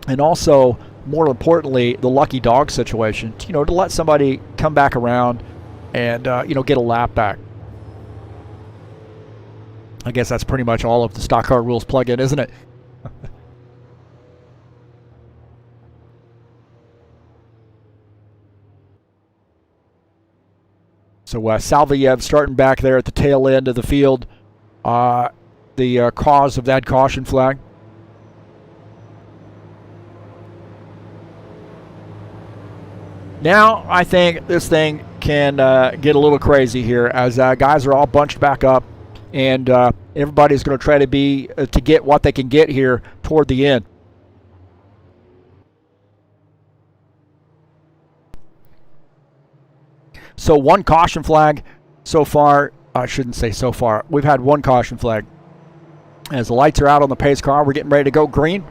and also more importantly the lucky dog situation. To let somebody come back around and get a lap back. I guess that's pretty much all of the stock car rules plugin, isn't it? So Salviev starting back there at the tail end of the field. The cause of that caution flag. Now I think this thing can get a little crazy here, as guys are all bunched back up, and everybody's going to try to get what they can get here toward the end. So 1 caution flag so far. I shouldn't say so far. We've had 1 caution flag. As the lights are out on the pace car, we're getting ready to go green.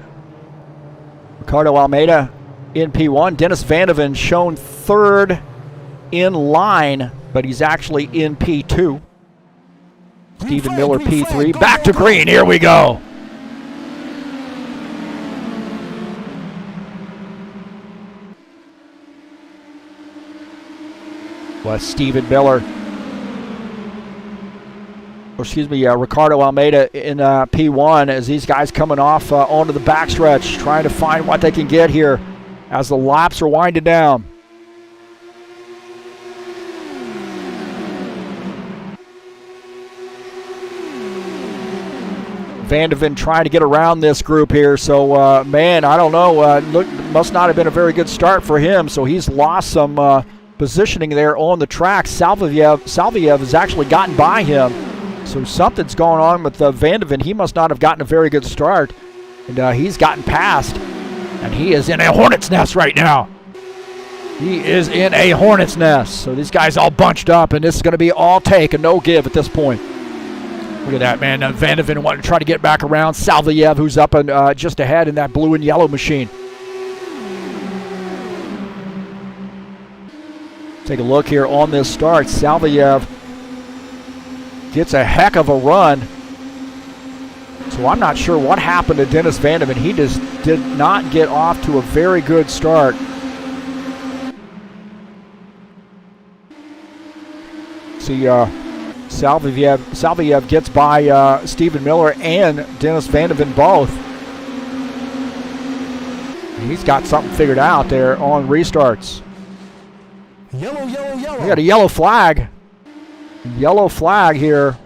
Ricardo Almeida in P1. Dennis Van de Ven shown 3rd in line, but he's actually in P2. Stephen Miller P3. Back to green. Here we go. Was Stephen Miller, Ricardo Almeida in P1, as these guys coming off onto the backstretch, trying to find what they can get here as the laps are winding down. Van de Ven trying to get around this group here, so man, I don't know, must not have been a very good start for him, so he's lost some positioning there on the track. Salviev has actually gotten by him, so something's going on with Van de Ven. He must not have gotten a very good start, and he's gotten past, and he is in a hornet's nest right now. He is in a hornet's nest. So these guys all bunched up, and this is going to be all take and no give at this point. Look at that, man. Van de Ven wanting to try to get back around Salviev, who's up and just ahead in that blue and yellow machine. Take a look here on this start. Salviev gets a heck of a run. So I'm not sure what happened to Dennis Van de Ven. He just did not get off to a very good start. See, Salviev gets by Stephen Miller and Dennis Van de Ven both. He's got something figured out there on restarts. Yellow, yellow, yellow. We got a yellow flag. Yellow flag here.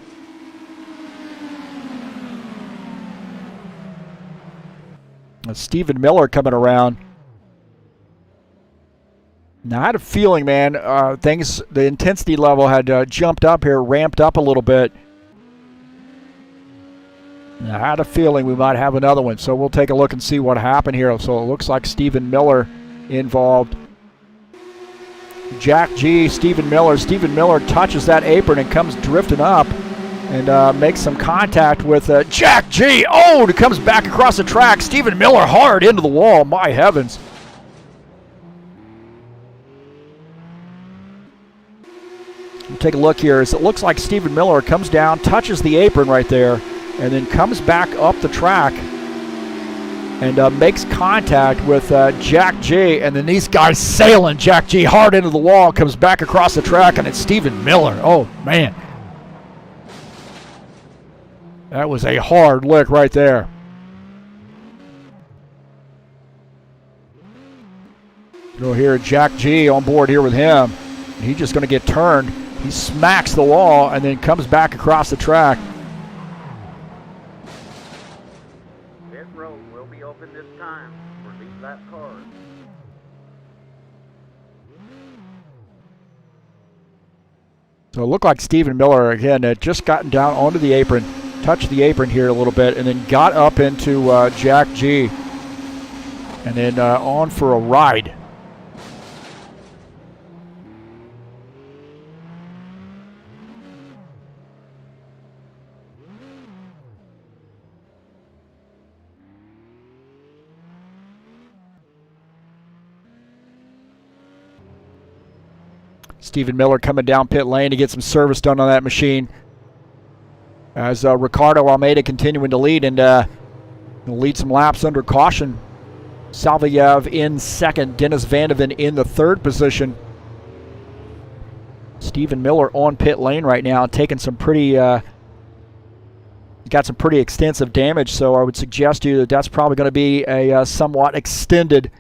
Stephen Miller coming around. Now, I had a feeling, man, the intensity level had jumped up here, ramped up a little bit. Now, I had a feeling we might have another one, so we'll take a look and see what happened here. So it looks like Stephen Miller involved. Jack G, Stephen Miller. Stephen Miller touches that apron and comes drifting up and makes some contact with Jack G. Oh, and it comes back across the track. Stephen Miller hard into the wall. My heavens. We'll take a look here. As it looks like Stephen Miller comes down, touches the apron right there, and then comes back up the track and makes contact with Jack G. And then these guys sailing Jack G hard into the wall, comes back across the track, and it's Stephen Miller. Oh, man. That was a hard lick right there. Go here, Jack G on board here with him. He's just going to get turned. He smacks the wall and then comes back across the track. Pit road will be open this time for lead lap cars. So it looked like Stephen Miller, again, had just gotten down onto the apron, touched the apron here a little bit, and then got up into Jack G. And then on for a ride. Stephen Miller coming down pit lane to get some service done on that machine. As Ricardo Almeida continuing to lead and will lead some laps under caution. Salvayev in second, Dennis Vandeven in the third position. Stephen Miller on pit lane right now, taking some pretty, got some pretty extensive damage, so I would suggest to you that that's probably going to be a somewhat extended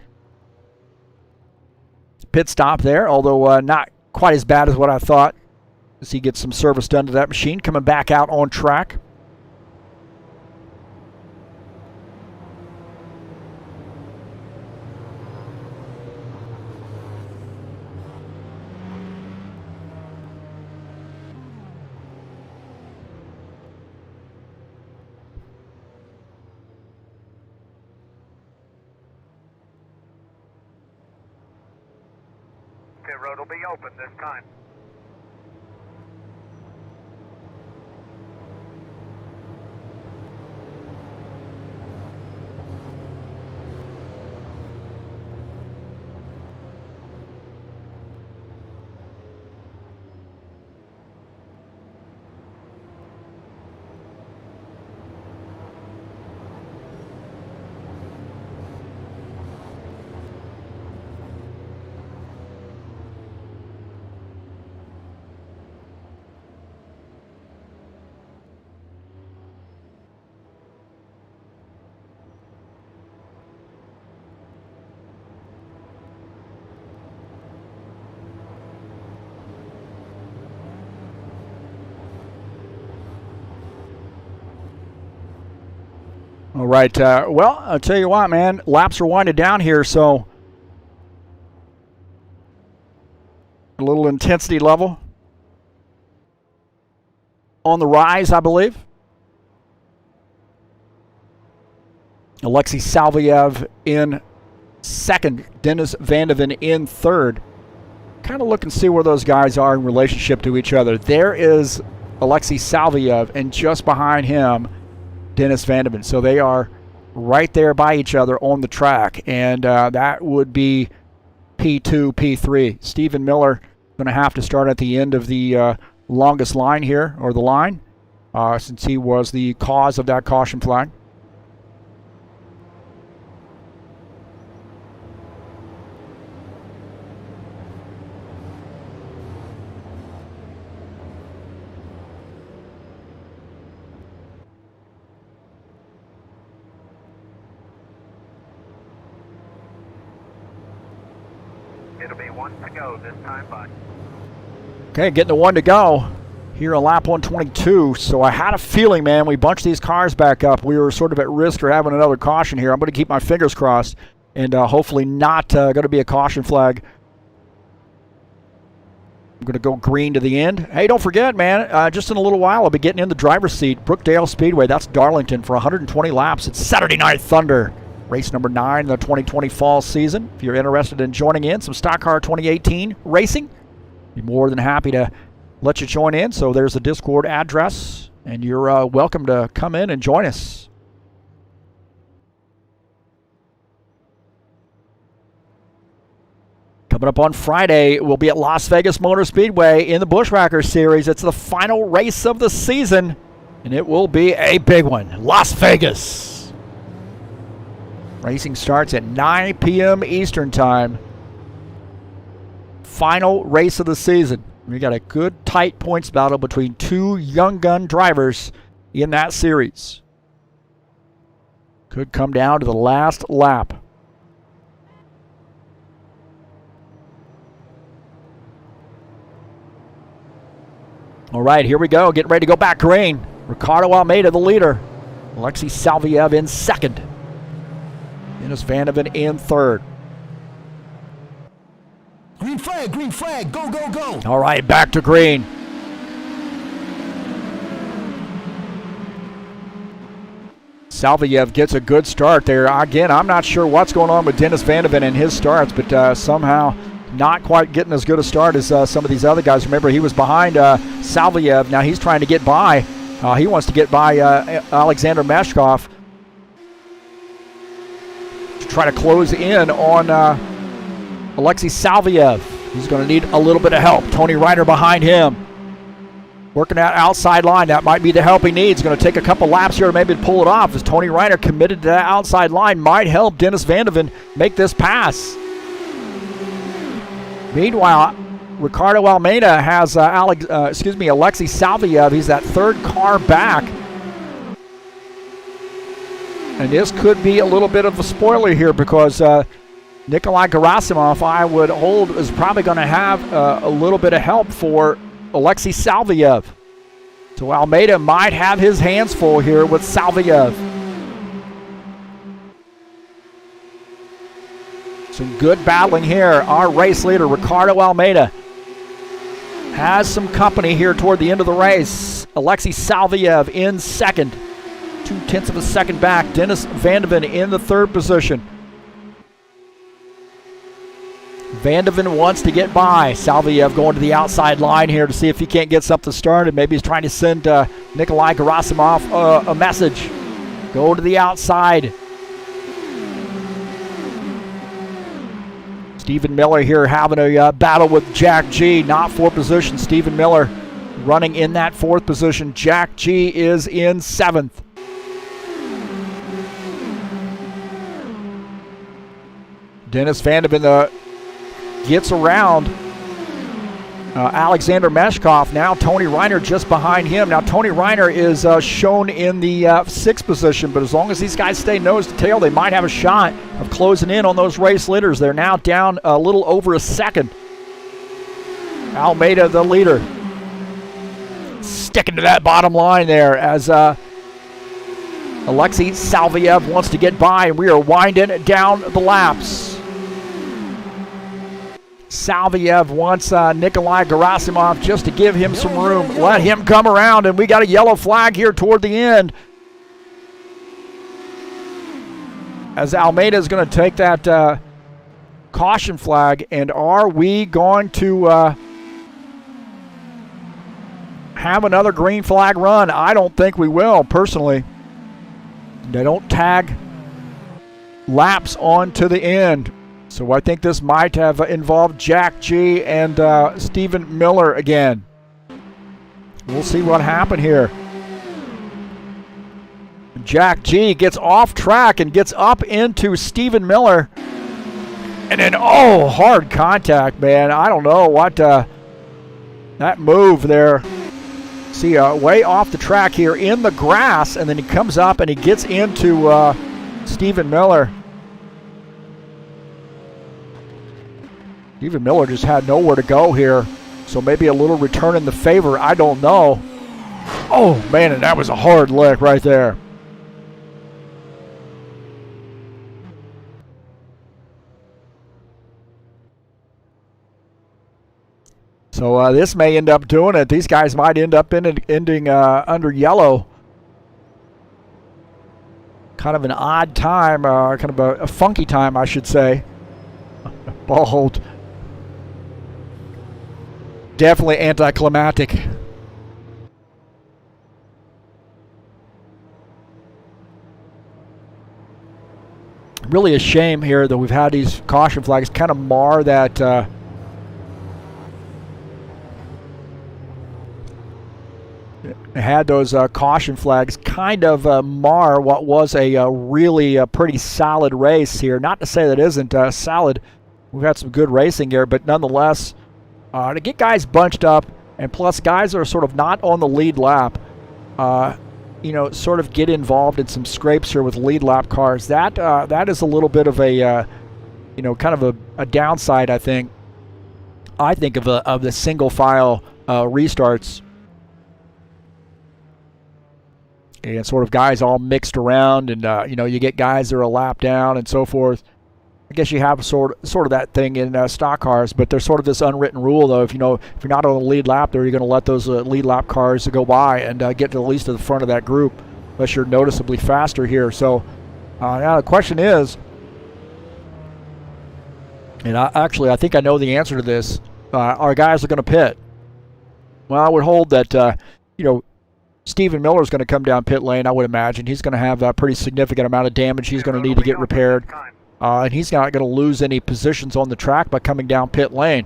pit stop there, although not quite as bad as what I thought, as he gets some service done to that machine, coming back out on track. Pit road will be open this time. All right, well, I'll tell you what, man, laps are winding down here, so a little intensity level on the rise, I believe. Alexei Salvayev in second, Dennis Vandeven in third. Kind of look and see where those guys are in relationship to each other. There is Alexei Salvayev, and just behind him, Dennis Vandeven. So they are right there by each other on the track, and that would be P2, P3. Stephen Miller going to have to start at the end of the longest line here, or the line, since he was the cause of that caution flag. It'll be one to go this time, bud. Okay, getting the one to go. here on lap 122. So I had a feeling, man, we bunched these cars back up. We were sort of at risk for having another caution here. I'm going to keep my fingers crossed and hopefully not going to be a caution flag. I'm going to go green to the end. Hey, don't forget, man, just in a little while I'll be getting in the driver's seat. Brookdale Speedway, that's Darlington, for 120 laps. It's Saturday Night Thunder. Race number 9 in the 2020 fall season. If you're interested in joining in some Stock Car 2018 racing, be more than happy to let you join in. So there's the Discord address, and you're welcome to come in and join us. Coming up on Friday, we'll be at Las Vegas Motor Speedway in the Bushwhacker Series. It's the final race of the season, and it will be a big one. Las Vegas. Racing starts at 9 p.m. Eastern Time. Final race of the season. We got a good tight points battle between two young gun drivers in that series. Could come down to the last lap. All right, here we go. Getting ready to go back green. Ricardo Almeida, the leader. Alexei Salviev in second. Dennis Vandeven in third. Green flag, go, go, go. All right, back to green. Salviev gets a good start there. Again, I'm not sure what's going on with Dennis Vandeven and his starts, but somehow not quite getting as good a start as some of these other guys. Remember, he was behind Salviev. Now he's trying to get by. He wants to get by Alexander Meshkov to try to close in on Alexei Salviev. He's going to need a little bit of help. Tony Reiner behind him. Working that outside line. That might be the help he needs. Going to take a couple laps here maybe to pull it off. As Tony Reiner committed to that outside line, might help Dennis Vandeven make this pass. Meanwhile, Ricardo Almeida has Alexei Salviev. He's that third car back. And this could be a little bit of a spoiler here because Nikolai Gerasimov, I would hold, is probably going to have a little bit of help for Alexei Salviev. So Almeida might have his hands full here with Salviev. Some good battling here. Our race leader, Ricardo Almeida, has some company here toward the end of the race. Alexei Salviev in second. 0.2 of a second back. Dennis Vandeven in the third position. Vandeven wants to get by. Salviev going to the outside line here to see if he can't get something started. Maybe he's trying to send Nikolai Gerasimov a message. Go to the outside. Stephen Miller here having a battle with Jack G. Not for position. Stephen Miller running in that fourth position. Jack G is in seventh. Dennis Vandeven gets around Alexander Meshkov. Now Tony Reiner just behind him. Now Tony Reiner is shown in the sixth position, but as long as these guys stay nose to tail, they might have a shot of closing in on those race leaders. They're now down a little over a second. Almeida, the leader, sticking to that bottom line there as Alexei Salviev wants to get by, and we are winding down the laps. Salviev wants Nikolai Gerasimov just to give him some room. Let him come around, and we got a yellow flag here toward the end. As Almeida is going to take that caution flag, and are we going to have another green flag run? I don't think we will, personally. They don't tag laps on to the end. So I think this might have involved Jack G and Stephen Miller again. We'll see what happened here. Jack G gets off track and gets up into Stephen Miller. And then, hard contact, man. I don't know what that move there. See, way off the track here in the grass, and then he comes up and he gets into Stephen Miller. Stephen Miller just had nowhere to go here. So maybe a little return in the favor. I don't know. Oh, man, and that was a hard lick right there. So this may end up doing it. These guys might end up ending under yellow. Kind of an odd time, kind of a funky time, I should say. Ball hold. Definitely anticlimactic. Really a shame here that we've had these caution flags kind of mar that had those caution flags kind of mar what was a really pretty solid race here. Not to say that isn't solid. We've had some good racing here, but nonetheless, to get guys bunched up, and plus guys that are sort of not on the lead lap, you know, sort of get involved in some scrapes here with lead lap cars. That is a little bit of a, you know, kind of a downside, I think of the single file restarts. And sort of guys all mixed around, and you know, you get guys that are a lap down and so forth. I guess you have sort of that thing in stock cars, but there's sort of this unwritten rule, though. If you're not on the lead lap there, you're going to let those lead lap cars go by and get to at least to the front of that group, unless you're noticeably faster here. So now the question is, and I think I know the answer to this. Our guys are going to pit. Well, I would hold that you know, Stephen Miller is going to come down pit lane, I would imagine. He's going to have a pretty significant amount of damage he's going to need to get repaired. And he's not going to lose any positions on the track by coming down pit lane.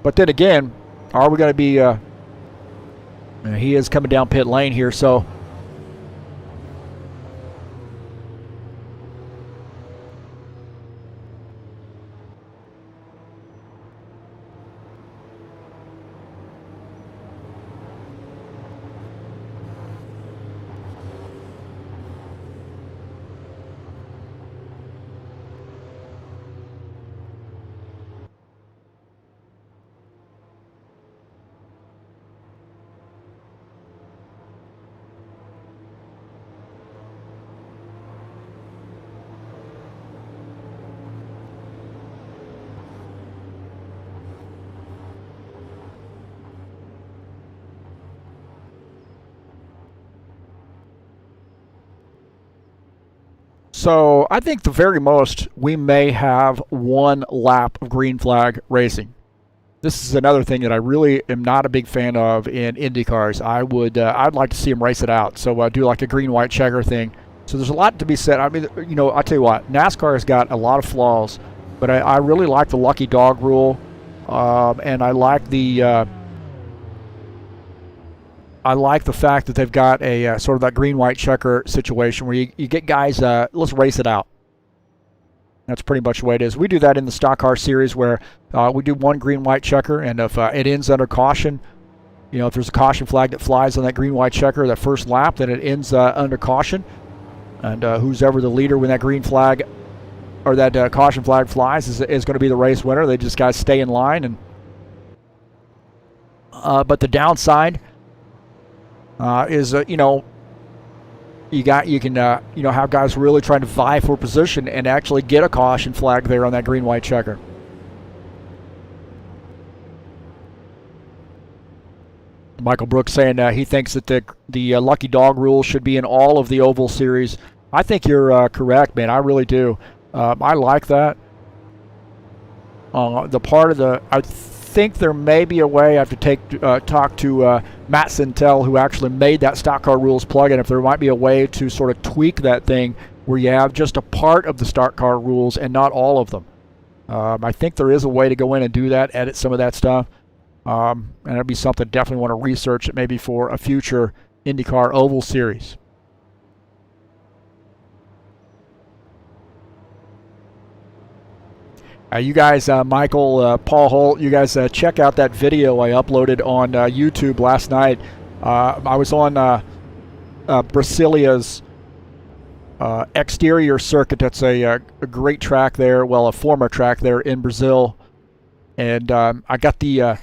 But then again, are we going to be... he is coming down pit lane here, so... So I think the very most we may have one lap of green flag racing. This is another thing that I really am not a big fan of in IndyCars. I'd like to see them race it out. So do like a green-white checker thing. So there's a lot to be said. I mean, you know, I'll tell you what, NASCAR has got a lot of flaws, but I really like the lucky dog rule, and I like the fact that they've got a sort of that green-white checker situation where you get guys, let's race it out. That's pretty much the way it is. We do that in the stock car series where we do one green-white checker, and if it ends under caution, you know, if there's a caution flag that flies on that green-white checker that first lap, then it ends under caution. And who's ever the leader when that green flag or that caution flag flies is going to be the race winner. They just got to stay in line. And but the downside is you know, you can you know, have guys really trying to vie for position and actually get a caution flag there on that green-white checker. Michael Brooks saying he thinks that the lucky dog rule should be in all of the oval series. I think you're correct, man. I really do. I like that. The part of the, I think there may be a way. I have to talk to Matt Sintel, who actually made that stock car rules plugin. If there might be a way to sort of tweak that thing where you have just a part of the stock car rules and not all of them. I think there is a way to go in and do that, edit some of that stuff. And it'd be something definitely want to research it maybe for a future IndyCar Oval Series. You guys, Michael, Paul Holt, you guys check out that video I uploaded on YouTube last night. I was on Brasilia's exterior circuit. That's a great track there, well, a former track there in Brazil. And I got the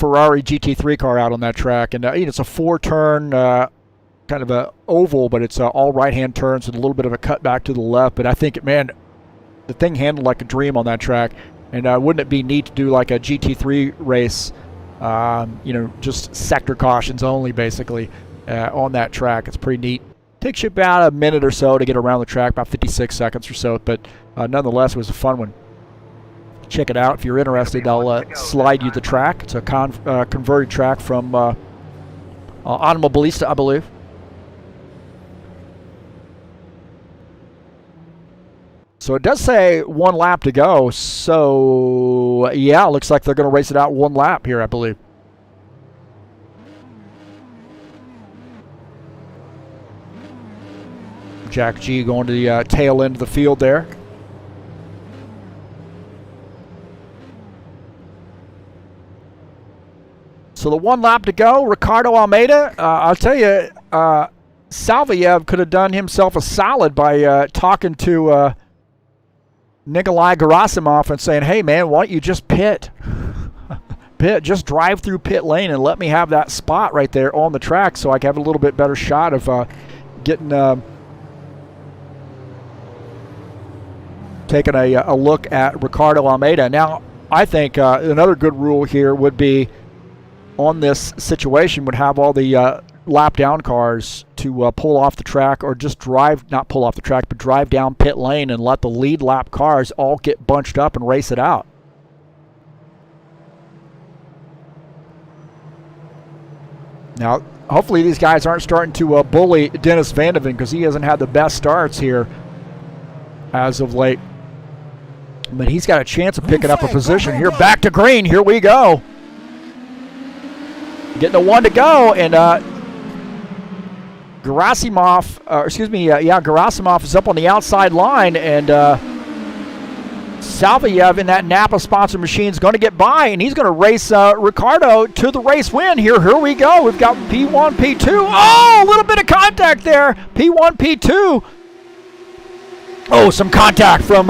Ferrari GT3 car out on that track. And it's a 4-turn kind of a oval, but it's all right-hand turns and a little bit of a cut back to the left. But I think, man, the thing handled like a dream on that track. And wouldn't it be neat to do like a GT3 race, just sector cautions only, basically, on that track. It's pretty neat. Takes you about a minute or so to get around the track, about 56 seconds or so, but nonetheless, it was a fun one. Check it out if you're interested. I'll slide you the track. It's a converted track from Automobilista, I believe. So it does say 1 lap to go. So, yeah, looks like they're going to race it out 1 lap here, I believe. Jack G going to the tail end of the field there. So the 1 lap to go. Ricardo Almeida, I'll tell you, Salvayev could have done himself a solid by talking to Nikolai Gerasimov and saying, hey, man, why don't you just pit? Just drive through pit lane and let me have that spot right there on the track so I can have a little bit better shot of getting taking a look at Ricardo Almeida. Now, I think another good rule here would be on this situation would have all the lap down cars to pull off the track or just not pull off the track, but drive down pit lane and let the lead lap cars all get bunched up and race it out. Now, hopefully these guys aren't starting to bully Dennis Van de Ven because he hasn't had the best starts here as of late. But he's got a chance of picking up a position here. Back to green. Here we go. Getting a 1 to go, and Gerasimov is up on the outside line, and Salvayev in that Napa-sponsored machine is going to get by, and he's going to race Ricardo to the race win. Here we go. We've got P1, P2. Oh, a little bit of contact there. P1, P2. Oh, some contact from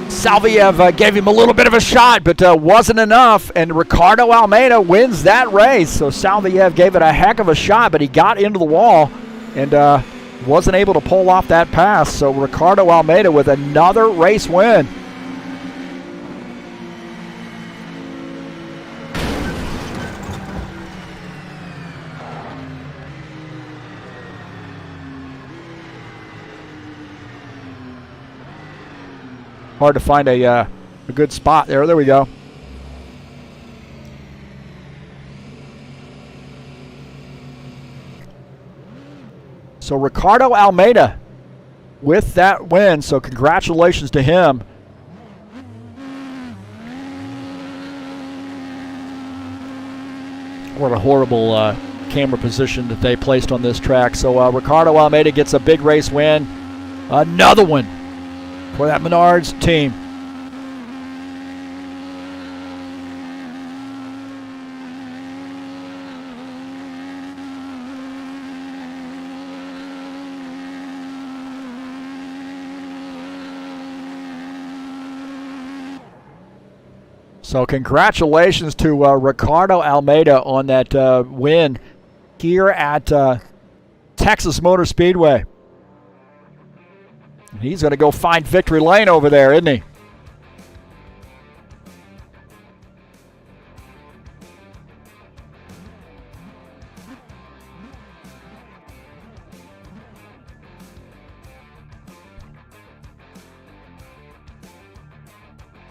Salvayev gave him a little bit of a shot, but wasn't enough, and Ricardo Almeida wins that race. So Salvayev gave it a heck of a shot, but he got into the wall and wasn't able to pull off that pass. So Ricardo Almeida with another race win. Hard to find a good spot there. There we go. So Ricardo Almeida with that win. So congratulations to him. What a horrible camera position that they placed on this track. So Ricardo Almeida gets a big race win. Another one for that Menards team. So congratulations to Ricardo Almeida on that win here at Texas Motor Speedway. He's going to go find victory lane over there, isn't he?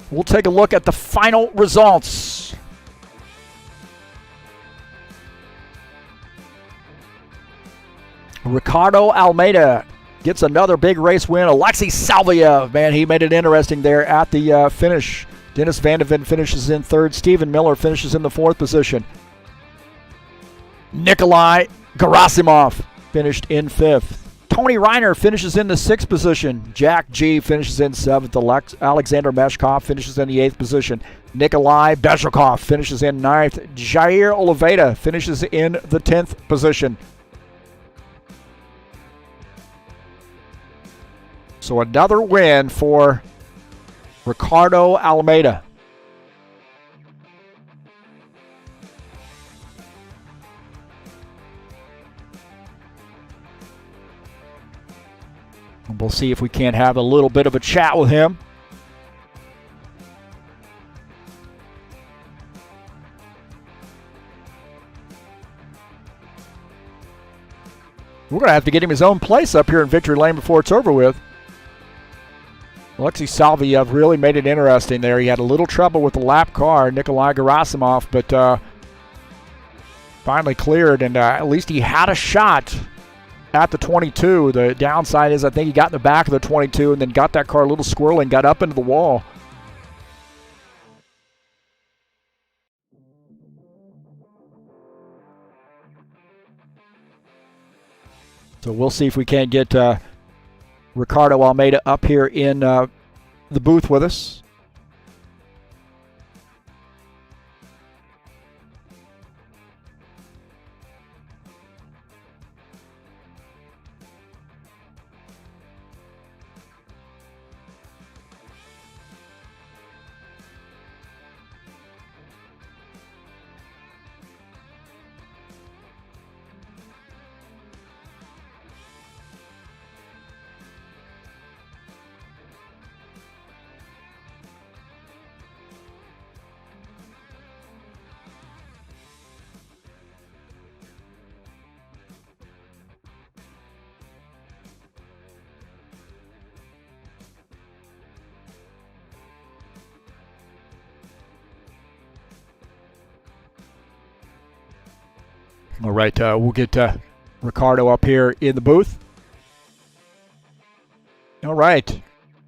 We'll take a look at the final results. Ricardo Almeida gets another big race win. Alexei Salvayev, man, he made it interesting there at the finish. Dennis Van de Ven finishes in third. Stephen Miller finishes in the fourth position. Nikolai Gerasimov finished in fifth. Tony Reiner finishes in the sixth position. Jack G finishes in seventh. Alexander Meshkov finishes in the eighth position. Nikolai Bezhikov finishes in ninth. Jair Oliveira finishes in the 10th position. So another win for Ricardo Almeida. We'll see if we can't have a little bit of a chat with him. We're going to have to get him his own place up here in Victory Lane before it's over with. Alexei Salviev really made it interesting there. He had a little trouble with the lap car, Nikolai Gerasimov, but finally cleared, and at least he had a shot at the 22. The downside is I think he got in the back of the 22 and then got that car a little squirrely and got up into the wall. So we'll see if we can't get Ricardo Almeida up here in the booth with us. All right, we'll get Ricardo up here in the booth. All right,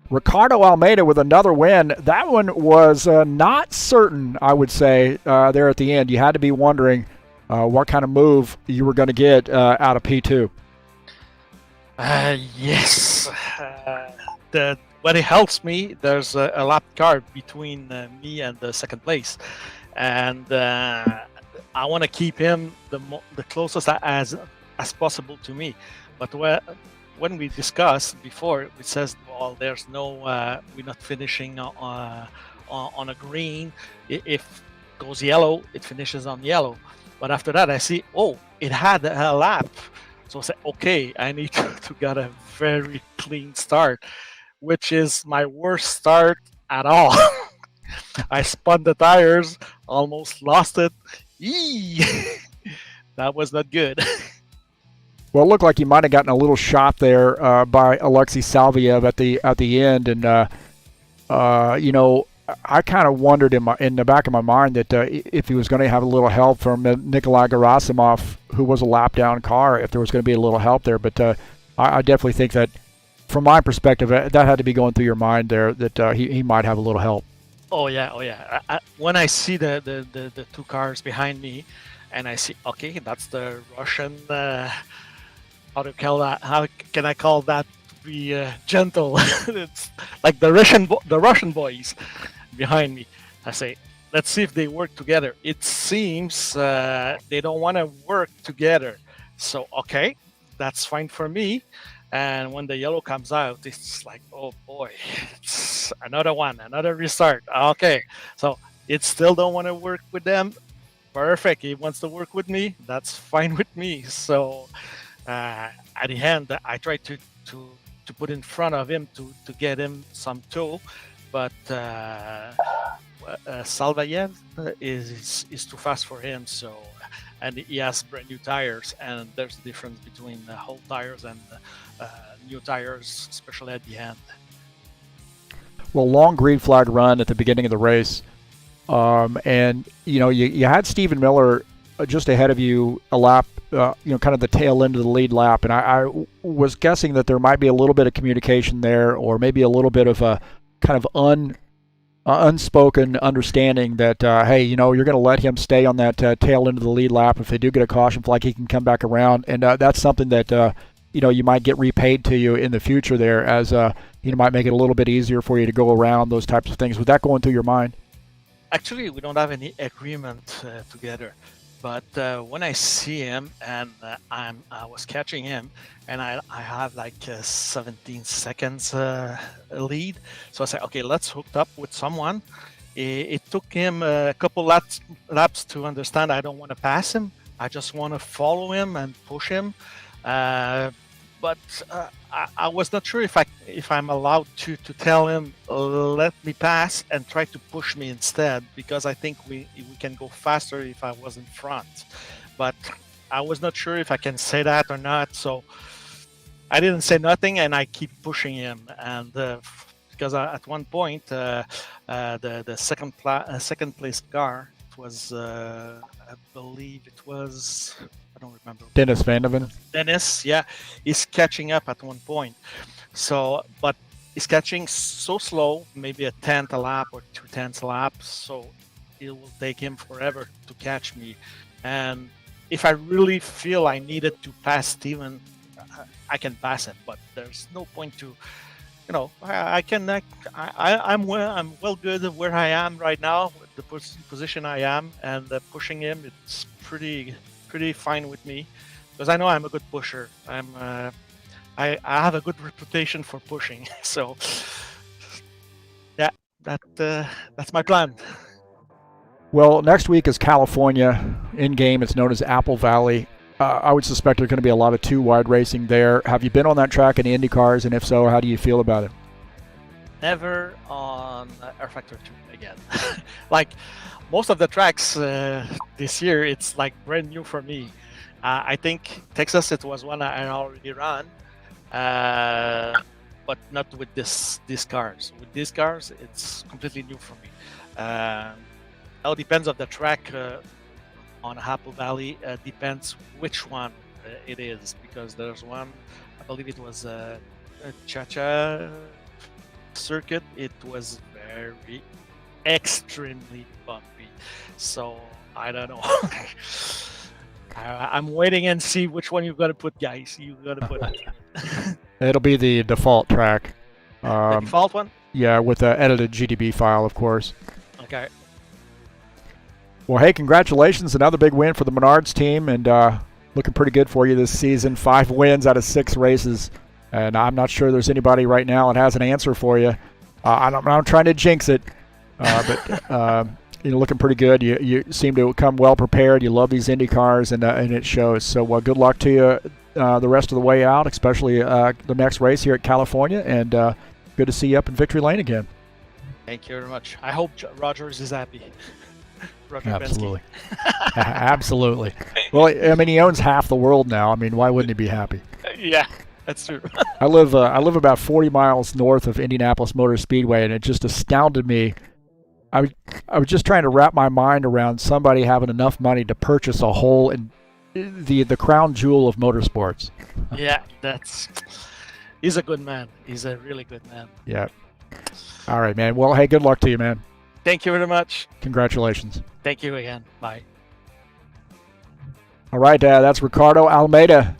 Ricardo Almeida with another win. That one was not certain, I would say, there at the end. You had to be wondering what kind of move you were going to get out of P2. Yes. But it helps me. There's a lap car between me and the second place. And I want to keep him the closest as possible to me. But when we discussed before, it says, well, there's no, we're not finishing on a green. If it goes yellow, it finishes on yellow. But after that, I see, oh, it had a lap. So I said, okay, I need to get a very clean start, which is my worst start at all. I spun the tires, almost lost it. Eee! That was not good. Well, it looked like you might have gotten a little shot there by Alexei Salviev at the end, and you know, I kind of wondered in the back of my mind that if he was going to have a little help from Nikolai Gerasimov, who was a lap down car, if there was going to be a little help there. But I definitely think that, from my perspective, that had to be going through your mind there, that he might have a little help. Oh yeah, oh yeah. When I see the two cars behind me, and I see, okay, that's the Russian. How can I call that? To be gentle. It's like the Russian boys behind me. I say, let's see if they work together. It seems they don't want to work together. So okay, that's fine for me. And when the yellow comes out, it's like, oh boy, it's another one, another restart. Okay, so it still don't want to work with them. Perfect. He wants to work with me. That's fine with me. So at the end, I tried to put in front of him to get him some tow, but Salvayev is too fast for him. So, and he has brand new tires, and there's a difference between whole tires and new tires, especially at the end. Well, long green flag run at the beginning of the race, and you know you had Stephen Miller just ahead of you a lap, you know, kind of the tail end of the lead lap, and I was guessing that there might be a little bit of communication there, or maybe a little bit of a kind of unspoken understanding that hey, you know, you're going to let him stay on that tail end of the lead lap. If they do get a caution flag, he can come back around, and that's something that you know, you might get repaid to you in the future there, as you know, might make it a little bit easier for you to go around those types of things. Was that going through your mind? Actually, we don't have any agreement together. But when I see him and I was catching him, and I have like 17 seconds lead, so I said, okay, let's hook up with someone. It took him a couple laps to understand I don't want to pass him. I just want to follow him and push him. but I was not sure if I'm allowed to tell him let me pass and try to push me instead, because I think we can go faster if I was in front. But I was not sure if I can say that or not, so I didn't say nothing, and I keep pushing him. And because at one point the second place car, it was I believe it was, I don't remember. Dennis Vandeven. Dennis, yeah, he's catching up at one point. So, but he's catching so slow, maybe a tenth a lap or 2/10 a lap. So it will take him forever to catch me. And if I really feel I needed to pass Steven, I can pass him. But there's no point to, you know, I'm well good where I am right now, with the position I am, and pushing him, it's pretty fine with me, because I know I'm a good pusher. I have a good reputation for pushing. So yeah, that's my plan. Well, next week is California. In game, it's known as Apple Valley. I would suspect there's going to be a lot of two-wide racing there. Have you been on that track in IndyCars, and if so, how do you feel about it? Never on rFactor 2 again. Like most of the tracks this year, it's like brand new for me. I think Texas, it was one I already ran, but not with these cars. With these cars, it's completely new for me. Now depends on the track. On Apple Valley, depends which one it is, because there's one, I believe it was a Cha-Cha circuit. It was very extremely bumpy, so I don't know. I'm waiting and see which one you're gonna put, guys. You gotta put it. It'll be the default track. The default one? Yeah, with the edited GDB file, of course. Okay. Well, hey, congratulations. Another big win for the Menards team, and looking pretty good for you this season. 5 wins out of 6 races, and I'm not sure there's anybody right now that has an answer for you. I'm not trying to jinx it, but you're looking pretty good. You seem to come well prepared. You love these Indy cars, and it shows. So good luck to you the rest of the way out, especially the next race here at California, and good to see you up in Victory Lane again. Thank you very much. I hope Rogers is happy. Absolutely. Absolutely. Well, I mean, he owns half the world now. I mean, why wouldn't he be happy? Yeah, that's true. I live about 40 miles north of Indianapolis Motor Speedway, and it just astounded me. I was just trying to wrap my mind around somebody having enough money to purchase a hole in the crown jewel of motorsports. Yeah, he's a good man. He's a really good man. Yeah. All right, man. Well, hey, good luck to you, man. Thank you very much. Congratulations. Thank you again. Bye. All right, that's Ricardo Almeida.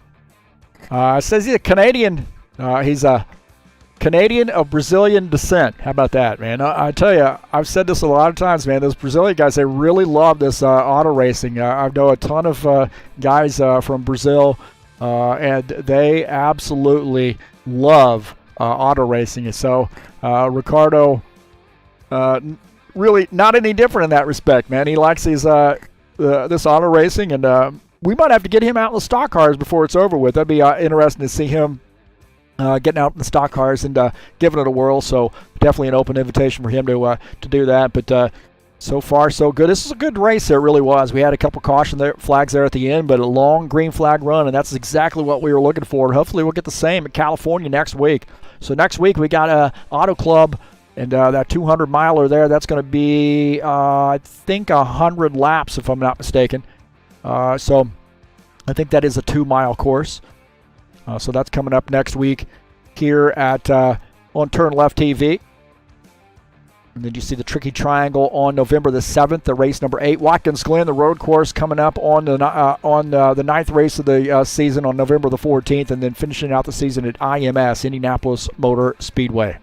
Says he's a Canadian. He's a Canadian of Brazilian descent. How about that, man? I tell you, I've said this a lot of times, man. Those Brazilian guys, they really love this auto racing. I know a ton of guys from Brazil, and they absolutely love auto racing. So Ricardo, really not any different in that respect, man. He likes these this auto racing, and we might have to get him out in the stock cars before it's over with. That'd be interesting to see him getting out in the stock cars and giving it a whirl. So definitely an open invitation for him to do that. But so far, so good. This is a good race. There really was. We had a couple caution flags there at the end, but a long green flag run, and that's exactly what we were looking for. Hopefully, we'll get the same at California next week. So next week we got a Auto Club. And that 200-miler there, that's going to be, I think, 100 laps, if I'm not mistaken. So I think that is a 2-mile course. So that's coming up next week here at on TurnLeftTV. And then you see the Tricky Triangle on November the 7th, the race number 8. Watkins Glen, the road course, coming up on the 9th race of the season on November the 14th, and then finishing out the season at IMS, Indianapolis Motor Speedway.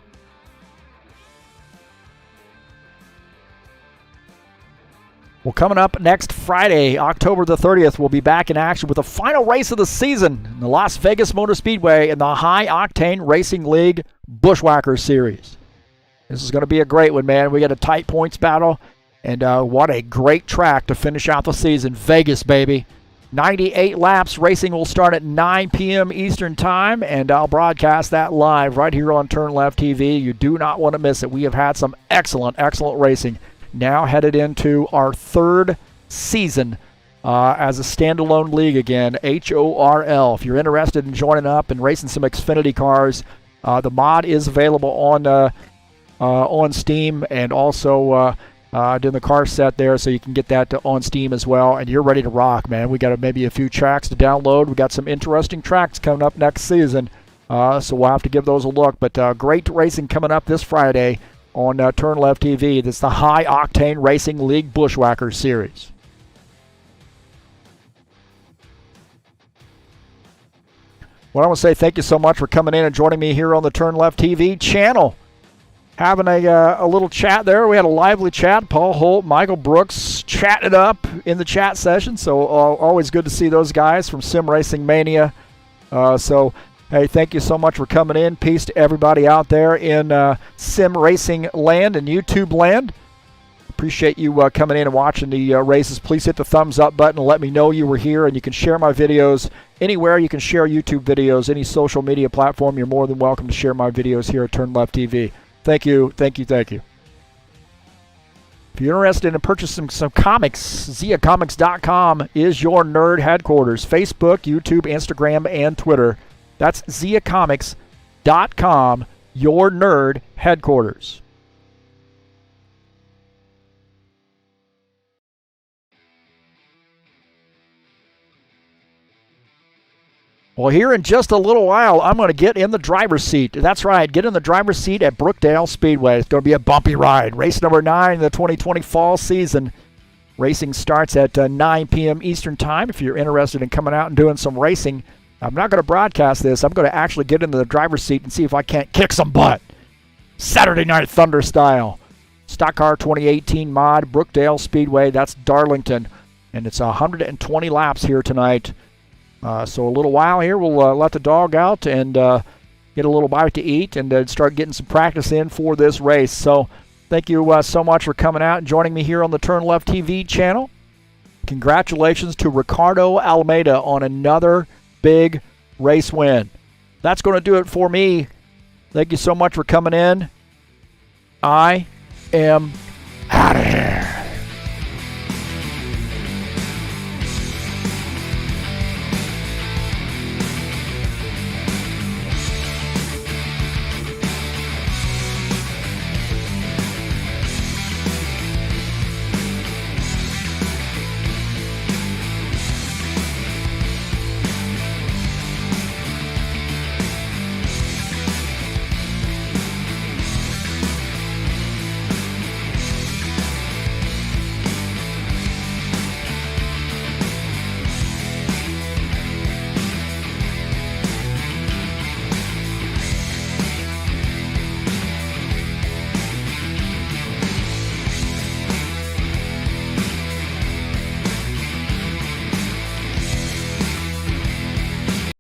Well, coming up next Friday, October the 30th, we'll be back in action with the final race of the season in the Las Vegas Motor Speedway in the High Octane Racing League Bushwhacker Series. This is going to be a great one, man. We got a tight points battle, and what a great track to finish out the season. Vegas, baby. 98 laps. Racing will start at 9 p.m. Eastern Time, and I'll broadcast that live right here on TurnLeftTV. You do not want to miss it. We have had some excellent racing. Now headed into our third season as a standalone league again, HORL. If you're interested in joining up and racing some Xfinity cars, the mod is available on Steam, and also in the car set there, so you can get that on Steam as well, and you're ready to rock, man. We got maybe a few tracks to download. We got some interesting tracks coming up next season, so we'll have to give those a look. But great racing coming up this Friday on TurnLeftTV. That's the High Octane Racing League Bushwhacker Series. Well, I want to say thank you so much for coming in and joining me here on the TurnLeftTV channel. Having a little chat there. We had a lively chat. Paul Holt, Michael Brooks chatted up in the chat session. So always good to see those guys from Sim Racing Mania. So, hey, thank you so much for coming in. Peace to everybody out there in Sim Racing land and YouTube land. Appreciate you coming in and watching the races. Please hit the thumbs up button and let me know you were here. And you can share my videos anywhere. You can share YouTube videos, any social media platform. You're more than welcome to share my videos here at TurnLeftTV. Thank you. If you're interested in purchasing some comics, ZiaComics.com is your nerd headquarters. Facebook, YouTube, Instagram, and Twitter. That's ZiaComics.com, your nerd headquarters. Well, here in just a little while, I'm going to get in the driver's seat. That's right, get in the driver's seat at Brookdale Speedway. It's going to be a bumpy ride. Race number 9 in the 2020 fall season. Racing starts at 9 p.m. Eastern Time. If you're interested in coming out and doing some racing, I'm not going to broadcast this. I'm going to actually get into the driver's seat and see if I can't kick some butt. Saturday Night Thunder style. Stock Car 2018 mod, Brookdale Speedway. That's Darlington. And it's 120 laps here tonight. So a little while here, we'll let the dog out and get a little bite to eat and start getting some practice in for this race. So thank you so much for coming out and joining me here on the TurnLeftTV channel. Congratulations to Ricardo Almeida on another big race win. That's going to do it for me. Thank you so much for coming in. I am out of here.